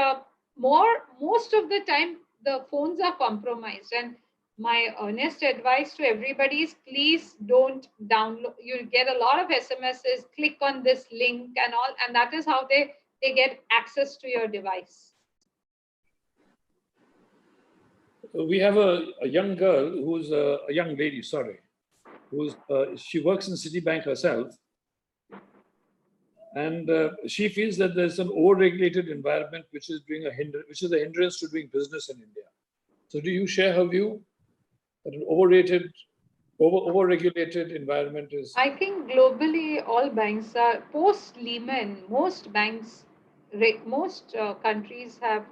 B: most of the time, the phones are compromised. And my earnest advice to everybody is please don't download. You'll get a lot of SMSs, click on this link and all. And that is how they get access to your device.
A: We have a young girl who's a young lady, sorry. She works in Citibank herself, and she feels that there's an over-regulated environment which is a hindrance to doing business in India. So, do you share her view that an over-regulated environment is?
B: I think globally, all banks are post-Lehman. Most countries have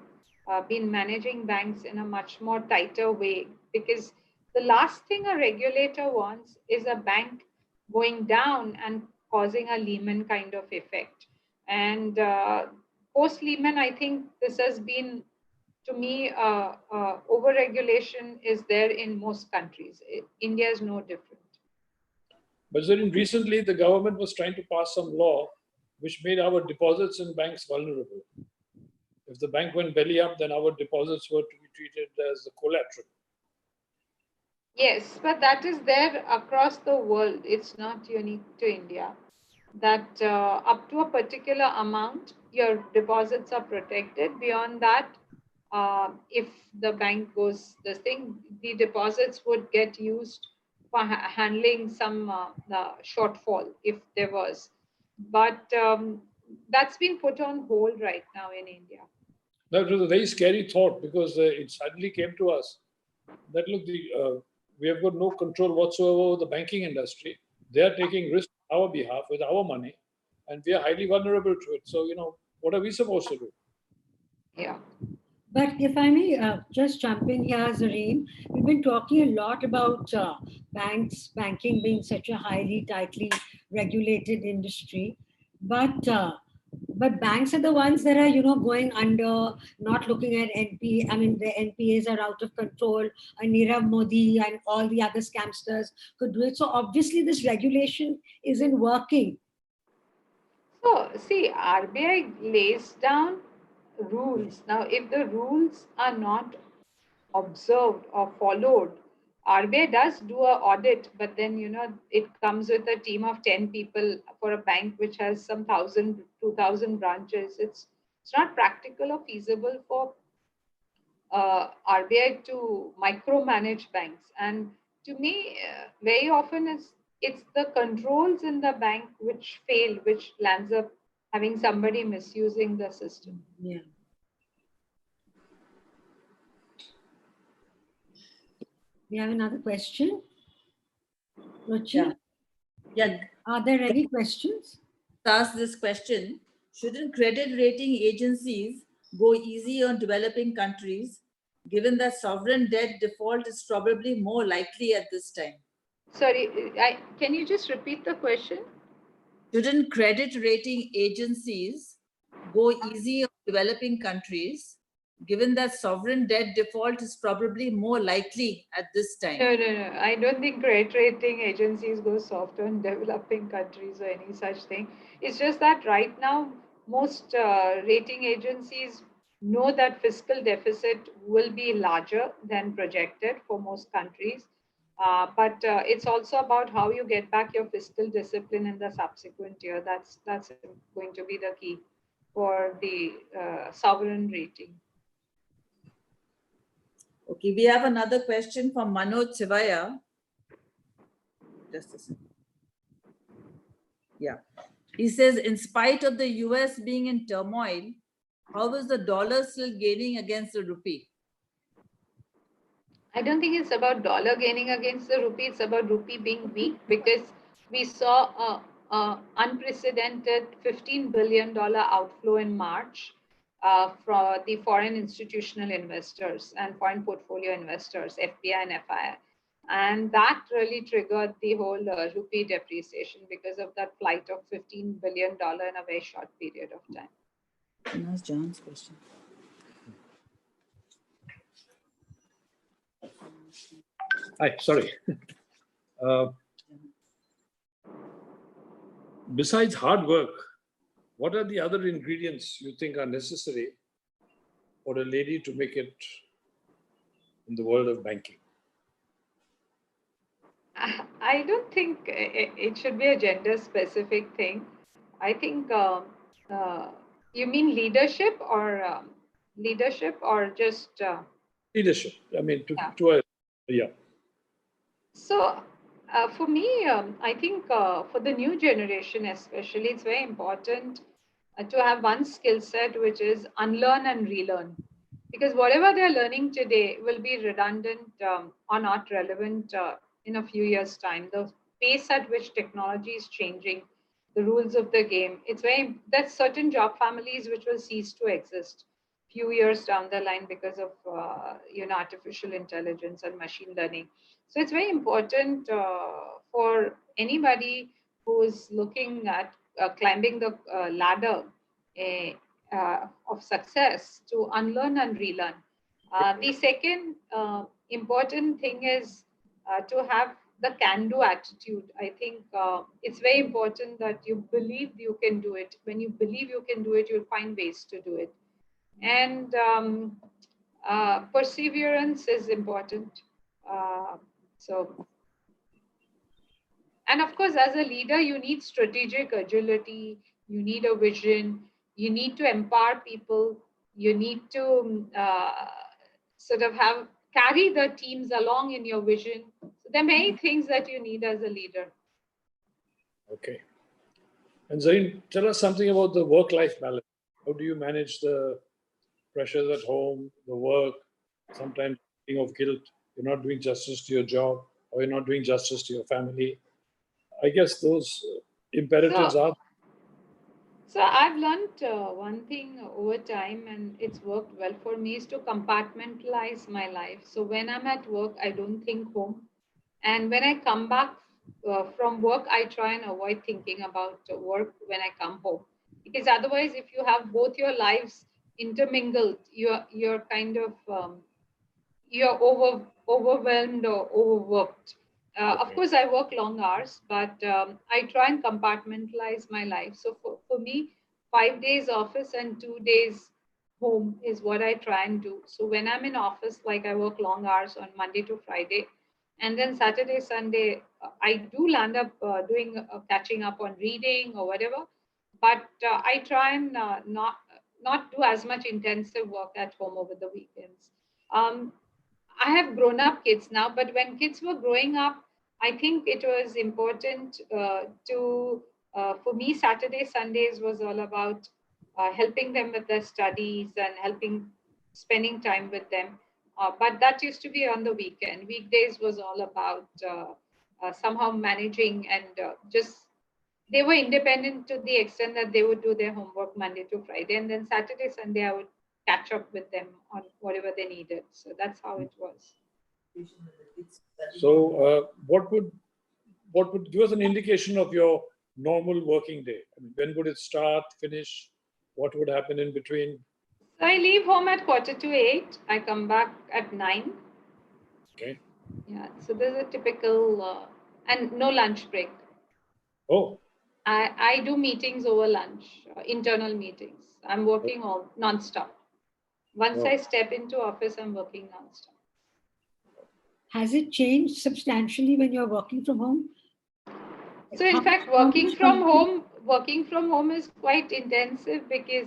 B: been managing banks in a much more tighter way, because the last thing a regulator wants is a bank going down and causing a Lehman kind of effect. And post-Lehman, I think this has been, to me, over-regulation is there in most countries. India is no different.
A: But then recently, the government was trying to pass some law which made our deposits in banks vulnerable. If the bank went belly up, then our deposits were to be treated as the collateral.
B: Yes, but that is there across the world. It's not unique to India. That up to a particular amount, your deposits are protected. Beyond that, if the bank goes this thing, the deposits would get used for handling some shortfall if there was. But that's been put on hold right now in India.
A: That was a very scary thought because it suddenly came to us that look, we have got no control whatsoever over the banking industry. They are taking risks on our behalf with our money, and we are highly vulnerable to it. So, what are we supposed to do?
B: Yeah.
C: But if I may just jump in here, Zarin, we've been talking a lot about banking being such a highly, tightly regulated industry. But banks are the ones that are, going under, not looking at NP. I mean, the NPAs are out of control. And Nirav Modi and all the other scamsters could do it. So obviously, this regulation isn't working.
B: So, see, RBI lays down rules. Now, if the rules are not observed or followed, RBI does do a audit, but then, it comes with a team of 10 people for a bank which has some 1,000, 2,000 branches. It's not practical or feasible for RBI to micromanage banks. And to me, very often it's the controls in the bank which fail, which lands up having somebody misusing the system.
C: Yeah. We have another question. Ruchi?
E: Yeah.
C: Are there any questions?
E: Ask this question. Shouldn't credit rating agencies go easy on developing countries, given that sovereign debt default is probably more likely at this time?
B: Sorry, can you just repeat the question?
E: Shouldn't credit rating agencies go easy on developing countries, given that sovereign debt default is probably more likely at this time?
B: No. I don't think credit rating agencies go soft on developing countries or any such thing. It's just that right now, most rating agencies know that fiscal deficit will be larger than projected for most countries. But it's also about how you get back your fiscal discipline in the subsequent year. That's going to be the key for the sovereign rating.
E: Okay, we have another question from Manoj Sivaya. Just a second. Yeah. He says, in spite of the US being in turmoil, how is the dollar still gaining against the rupee?
B: I don't think it's about dollar gaining against the rupee. It's about rupee being weak because we saw a unprecedented $15 billion outflow in March from the foreign institutional investors and foreign portfolio investors, FPI and FII. And that really triggered the whole rupee depreciation because of that flight of $15 billion in a very short period of time.
E: And that's John's question.
A: Hi, sorry. Besides hard work, what are the other ingredients you think are necessary for a lady to make it in the world of banking?
B: I don't think it should be a gender specific thing. I think you mean leadership or just
A: Leadership. I mean, yeah.
B: So for me, I think for the new generation especially, it's very important to have one skill set, which is unlearn and relearn. Because whatever they're learning today will be redundant or not relevant in a few years' time. The pace at which technology is changing, the rules of the game, there's certain job families which will cease to exist few years down the line because of artificial intelligence and machine learning. So it's very important for anybody who's looking at climbing the ladder of success to unlearn and relearn. The second important thing is to have the can-do attitude. I think it's very important that you believe you can do it. When you believe you can do it, you'll find ways to do it. And perseverance is important. So, and of course, as a leader, you need strategic agility, you need a vision, you need to empower people, you need to sort of carry the teams along in your vision. So there are many things that you need as a leader.
A: Okay. And Zarin, tell us something about the work-life balance. How do you manage the pressures at home, the work, sometimes feeling of guilt, you're not doing justice to your job, or you're not doing justice to your family? I guess those imperatives are.
B: So I've learned one thing over time, and it's worked well for me, is to compartmentalize my life. So when I'm at work, I don't think home. And when I come back from work, I try and avoid thinking about work when I come home. Because otherwise, if you have both your lives intermingled, you're kind of you're overwhelmed or overworked. Of course, I work long hours, but I try and compartmentalize my life. So for me, 5 days office and 2 days home is what I try and do. So when I'm in office, like I work long hours on Monday to Friday, and then Saturday, Sunday, I do land up doing catching up on reading or whatever. But I try and not do as much intensive work at home over the weekends. I have grown up kids now, but when kids were growing up, I think it was important for me, Saturday, Sundays was all about helping them with their studies and spending time with them. But that used to be on the weekend. Weekdays was all about somehow managing and they were independent to the extent that they would do their homework Monday to Friday. And then Saturday, Sunday, I would catch up with them on whatever they needed. So that's how it was.
A: So what would give us an indication of your normal working day? I mean, when would it start, finish? What would happen in between?
B: So I leave home at 7:45. I come back at 9.
A: Okay.
B: Yeah. So there's a typical and no lunch break.
A: Oh.
B: I do meetings over lunch, internal meetings. I'm working all non-stop. Once I step into office, I'm working non-stop.
C: Has it changed substantially when you're working from home?
B: So in fact, working from home is quite intensive because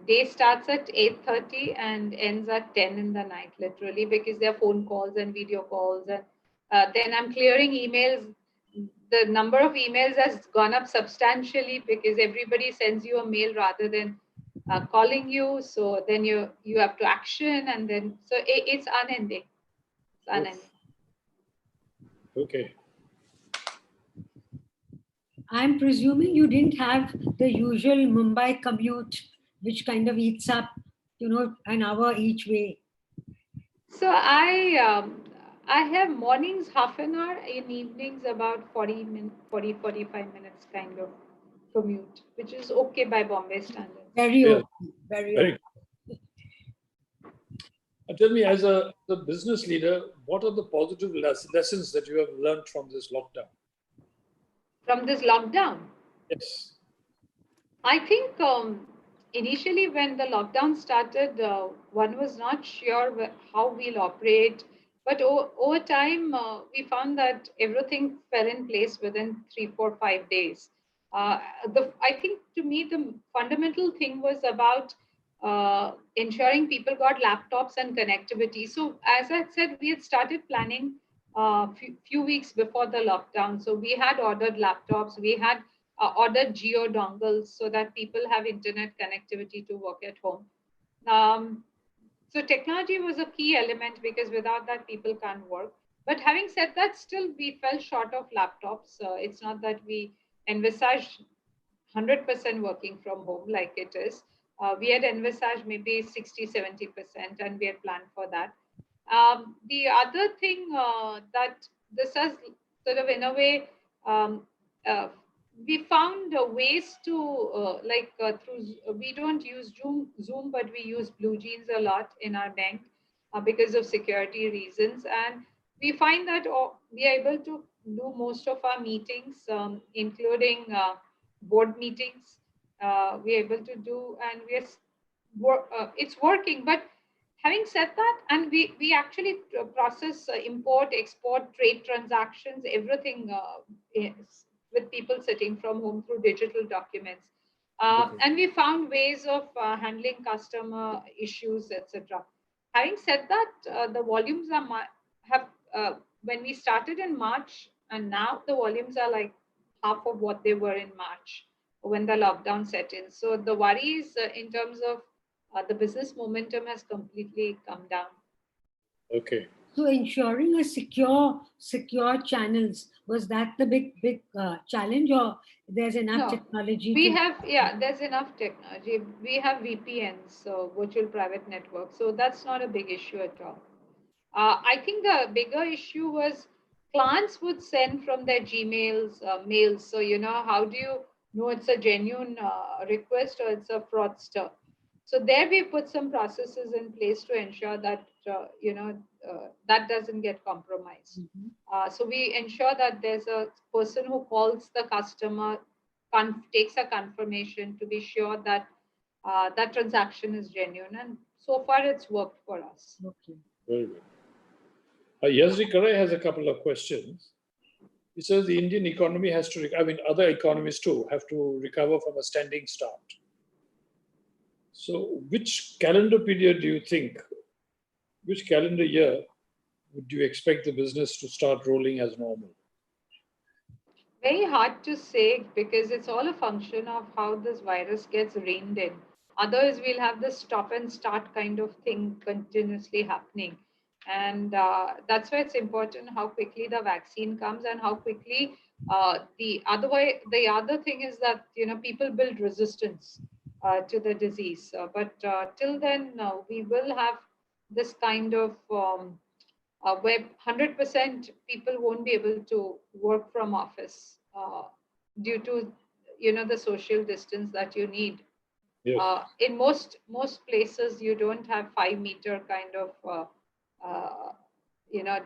B: day starts at 8:30 and ends at 10 in the night, literally, because there are phone calls and video calls, and then I'm clearing emails. The number of emails has gone up substantially because everybody sends you a mail rather than calling you. So then you have to action, and then so it's unending. It's unending.
A: Okay.
C: I'm presuming you didn't have the usual Mumbai commute, which kind of eats up, an hour each way.
B: So I have mornings half an hour, in evenings about 45 minutes kind of commute, which is okay by Bombay standards.
C: Very okay. Very okay.
A: Tell me, as a business leader, what are the positive lessons that you have learned from this lockdown?
B: From this lockdown?
A: Yes.
B: I think initially when the lockdown started, one was not sure how we'll operate. But over time, we found that everything fell in place within 3, 4, 5 days. I think to me, the fundamental thing was about ensuring people got laptops and connectivity. So as I said, we had started planning few weeks before the lockdown. So we had ordered laptops, we had ordered geo dongles so that people have internet connectivity to work at home. So technology was a key element because without that, people can't work. But having said that, still we fell short of laptops. It's not that we envisaged 100% working from home like it is. We had envisaged maybe 60, 70%, and we had planned for that. The other thing that this has sort of in a way, we found ways to we don't use Zoom, but we use Blue Jeans a lot in our bank. because of security reasons. And we find that we are able to do most of our meetings, including board meetings. We are able to do, and it's working. But having said that, and we actually process import, export, trade transactions, everything with people sitting from home through digital documents. And we found ways of handling customer issues, etc. Having said that, the volumes have when we started in March, and now the volumes are like half of what they were in March when the lockdown set in. So the worries in terms of the business momentum has completely come down.
A: Okay.
C: So ensuring a secure channels, was that the big challenge, or there's enough
B: No,
C: technology?
B: there's enough technology. We have VPNs, so virtual private network. So that's not a big issue at all. I think the bigger issue was clients would send from their Gmails, mails. So, how do you know it's a genuine request or it's a fraudster? So there we put some processes in place to ensure that, that doesn't get compromised. So we ensure that there's a person who calls the customer, takes a confirmation to be sure that that transaction is genuine. And so far it's worked for us.
C: Okay.
A: Very good. Yazri Karai has a couple of questions. He says the Indian economy has to, other economies too, have to recover from a standing start. So which calendar period do you think, which calendar year would you expect the business to start rolling as normal?
B: Very hard to say, because it's all a function of how this virus gets reined in. Otherwise, we'll have this stop and start kind of thing continuously happening. And that's why it's important how quickly the vaccine comes and how quickly the other thing is that, people build resistance to the disease. But till then, we will have this kind of where 100% people won't be able to work from office due to the social distance that you need.
A: Yes.
B: In most places, you don't have 5-meter kind of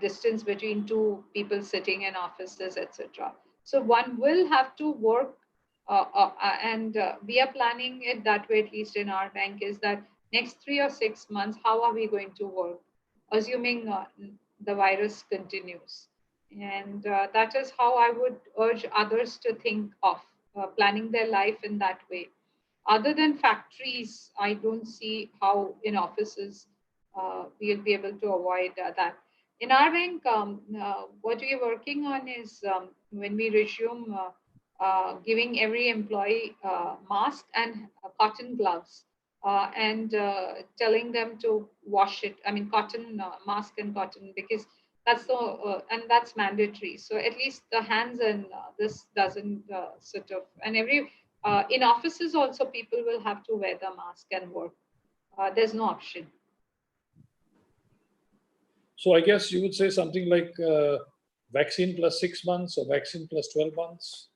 B: distance between two people sitting in offices, etc. So one will have to work, and we are planning it that way, at least in our bank, is that next 3 or 6 months, how are we going to work, assuming the virus continues? And that is how I would urge others to think of planning their life in that way. Other than factories, I don't see how in offices we'll be able to avoid that. In our bank, what we are working on is when we resume giving every employee mask and cotton gloves, and telling them to wash it. Cotton mask and cotton, because that's and that's mandatory. So at least the hands and this doesn't sort of, and in offices also people will have to wear the mask and work. There's no option.
A: So I guess you would say something like vaccine plus 6 months or vaccine plus 12 months?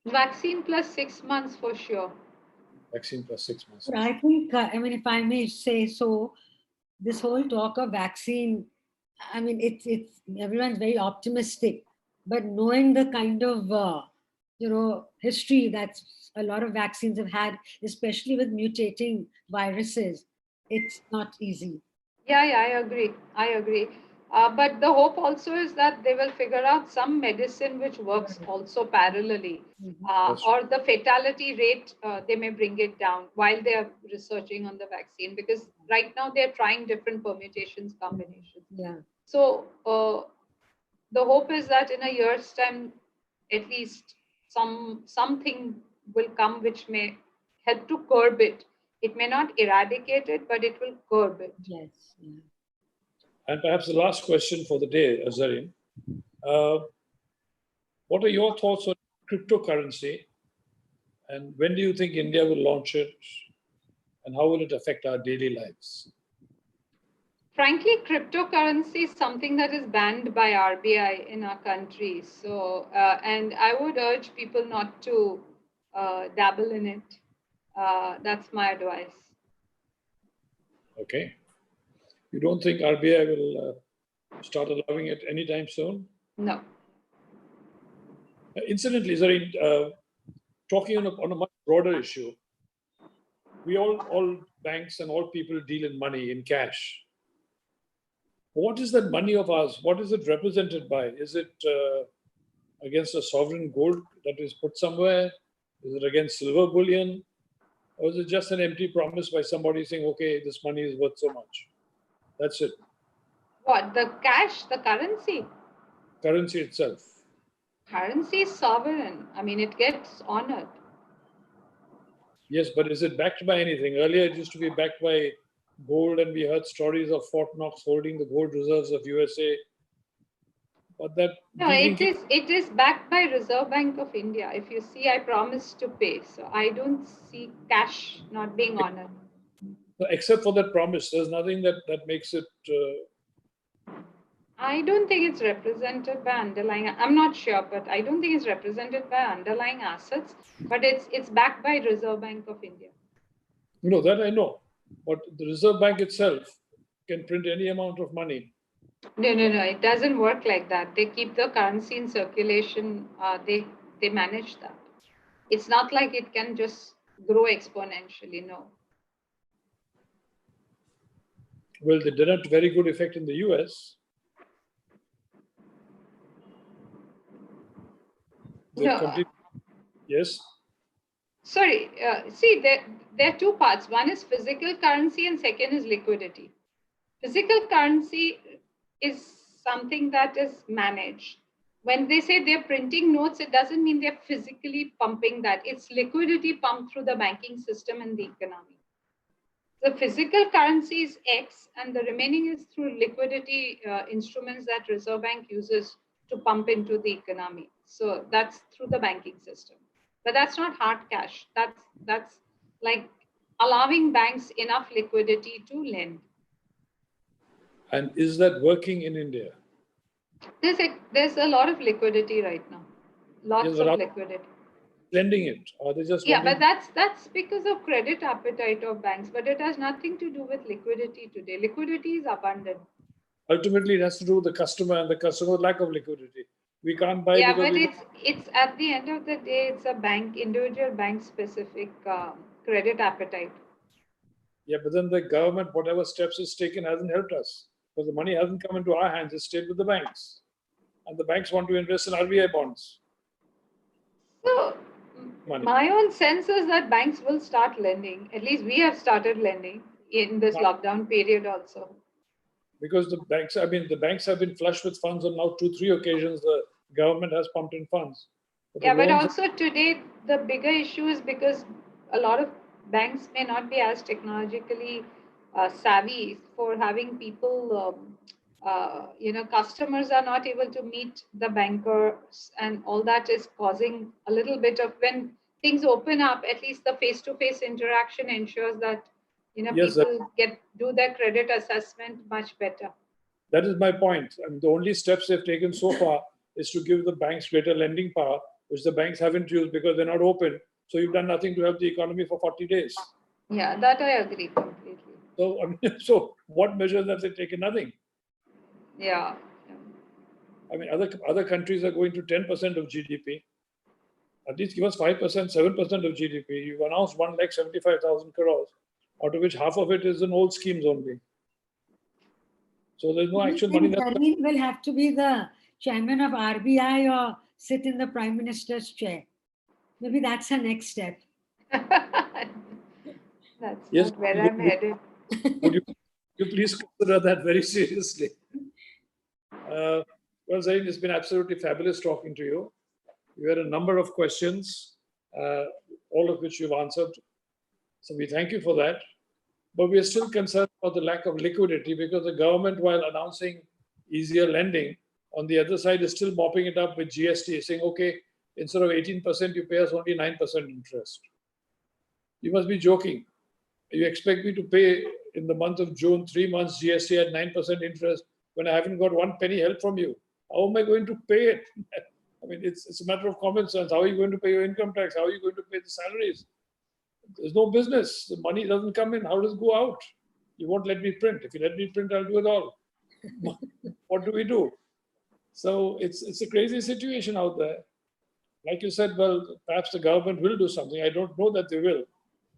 B: Vaccine plus 6 months for sure.
A: Vaccine plus 6 months.
C: But I think, if I may say so, this whole talk of vaccine, it's everyone's very optimistic, but knowing the kind of history that a lot of vaccines have had, especially with mutating viruses, it's not easy.
B: Yeah, I agree. But the hope also is that they will figure out some medicine which works also parallelly, or the fatality rate, they may bring it down while they are researching on the vaccine, because right now they're trying different permutations, combinations.
C: Yeah.
B: So the hope is that in a year's time, at least something will come which may help to curb it. It may not eradicate it, but it will curb it.
C: Yes. Yeah.
A: And perhaps the last question for the day, Zarin. What are your thoughts on cryptocurrency? And when do you think India will launch it? And how will it affect our daily lives?
B: Frankly, cryptocurrency is something that is banned by RBI in our country. So, and I would urge people not to dabble in it. That's my advice.
A: Okay. You don't think RBI will start allowing it anytime soon?
B: No.
A: Incidentally, Zarin, talking on a much broader issue, we all banks and all people deal in money, in cash. What is that money of ours? What is it represented by? Is it against a sovereign gold that is put somewhere? Is it against silver bullion? Or is it just an empty promise by somebody saying, okay, this money is worth so much? That's it.
B: What? The cash, the currency?
A: Currency itself.
B: Currency is sovereign. I mean, it gets honored.
A: Yes, but is it backed by anything? Earlier, it used to be backed by gold, and we heard stories of Fort Knox holding the gold reserves of USA. But that
B: No, it is backed by Reserve Bank of India. If you see, I promised to pay. So I don't see cash not being honored.
A: Except for that promise, there's nothing that makes it.
B: I don't think it's represented by underlying. I'm not sure, but I don't think it's represented by underlying assets. But it's backed by Reserve Bank of India.
A: No, that I know. But the Reserve Bank itself can print any amount of money.
B: No. It doesn't work like that. They keep the currency in circulation. They manage that. It's not like it can just grow exponentially. No.
A: Well, they did have very good effect in the US.
B: No.
A: Yes.
B: Sorry. See, there are two parts. One is physical currency and second is liquidity. Physical currency is something that is managed. When they say they're printing notes, it doesn't mean they're physically pumping that. It's liquidity pumped through the banking system and the economy. The physical currency is X and the remaining is through liquidity instruments that Reserve Bank uses to pump into the economy. So that's through the banking system. But that's not hard cash. That's like allowing banks enough liquidity to lend.
A: And is that working in India?
B: There's a lot of liquidity right now. Lots of liquidity.
A: Lending it? Are they just
B: but that's because of credit appetite of banks, but it has nothing to do with liquidity today. Liquidity is abundant.
A: Ultimately, it has to do with the customer and the customer's lack of liquidity. We can't buy.
B: Yeah, but it's at the end of the day, it's a individual bank specific credit appetite.
A: Yeah, but then the government, whatever steps it's taken, hasn't helped us because the money hasn't come into our hands. It's stayed with the banks, and the banks want to invest in RBI bonds.
B: So, my own sense is that banks will start lending. At least we have started lending in this lockdown period also.
A: Because the banks have been flush with funds on now 2-3 occasions. The government has pumped in funds.
B: But also today the bigger issue is because a lot of banks may not be as technologically savvy for having people. Customers are not able to meet the bankers, and all that is causing a little bit of, when things open up, at least the face-to-face interaction ensures that people do their credit assessment much better.
A: That is my point. And the only steps they've taken so far is to give the banks greater lending power, which the banks haven't used because they're not open. So you've done nothing to help the economy for 40 days.
B: Yeah, that I agree completely.
A: So what measures have they taken? Nothing.
B: Yeah.
A: I mean, other countries are going to 10% of GDP. At least give us 5%, 7% of GDP. You've announced 1,75,000 crores, out of which half of it is in old schemes only. So there's no actual money.
C: Zarin will have to be the chairman of RBI or sit in the Prime Minister's chair. Maybe that's her next step.
B: That's not where I'm headed.
A: Would you please consider that very seriously? Well, Zarin, it's been absolutely fabulous talking to you. You had a number of questions, all of which you've answered. So we thank you for that. But we are still concerned about the lack of liquidity because the government, while announcing easier lending, on the other side is still mopping it up with GST, saying, okay, instead of 18%, you pay us only 9% interest. You must be joking. You expect me to pay in the month of June 3 months GST at 9% interest when I haven't got one penny help from you? How am I going to pay it? I mean, it's a matter of common sense. How are you going to pay your income tax? How are you going to pay the salaries? There's no business. The money doesn't come in. How does it go out? You won't let me print. If you let me print, I'll do it all. What do we do? So it's a crazy situation out there. Like you said, well, perhaps the government will do something. I don't know that they will.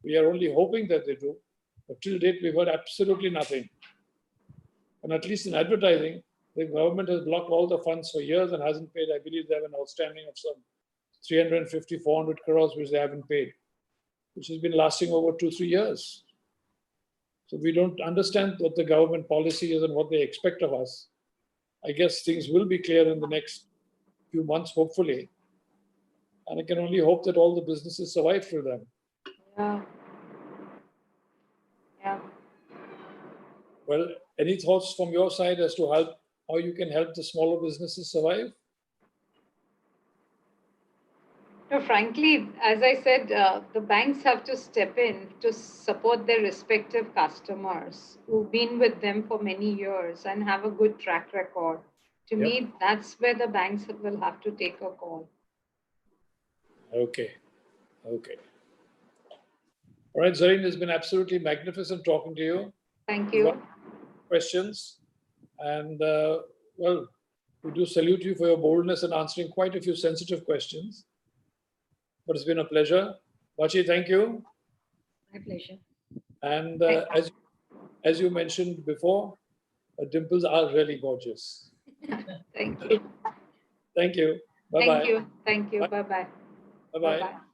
A: We are only hoping that they do. But till date, we've heard absolutely nothing. And at least in advertising, the government has blocked all the funds for years and hasn't paid. I believe they have an outstanding of some 350, 400 crores, which they haven't paid, which has been lasting over 2-3 years. So we don't understand what the government policy is and what they expect of us. I guess things will be clear in the next few months, hopefully. And I can only hope that all the businesses survive through them.
B: Yeah. Yeah.
A: Well, any thoughts from your side as to how you can help the smaller businesses survive?
B: No, frankly, as I said, the banks have to step in to support their respective customers who've been with them for many years and have a good track record. To me, that's where the banks will have to take a call.
A: Okay. Okay. All right, Zarin, it's been absolutely magnificent talking to you.
B: Thank you.
A: Questions. And well, we do salute you for your boldness in answering quite a few sensitive questions. But it's been a pleasure. Bachi, thank you.
C: My pleasure.
A: And as you mentioned before, dimples are really gorgeous.
B: Thank you.
A: Thank you. Bye-bye.
B: Thank you. Thank you. Bye-bye.
A: Bye-bye.
B: Bye-bye.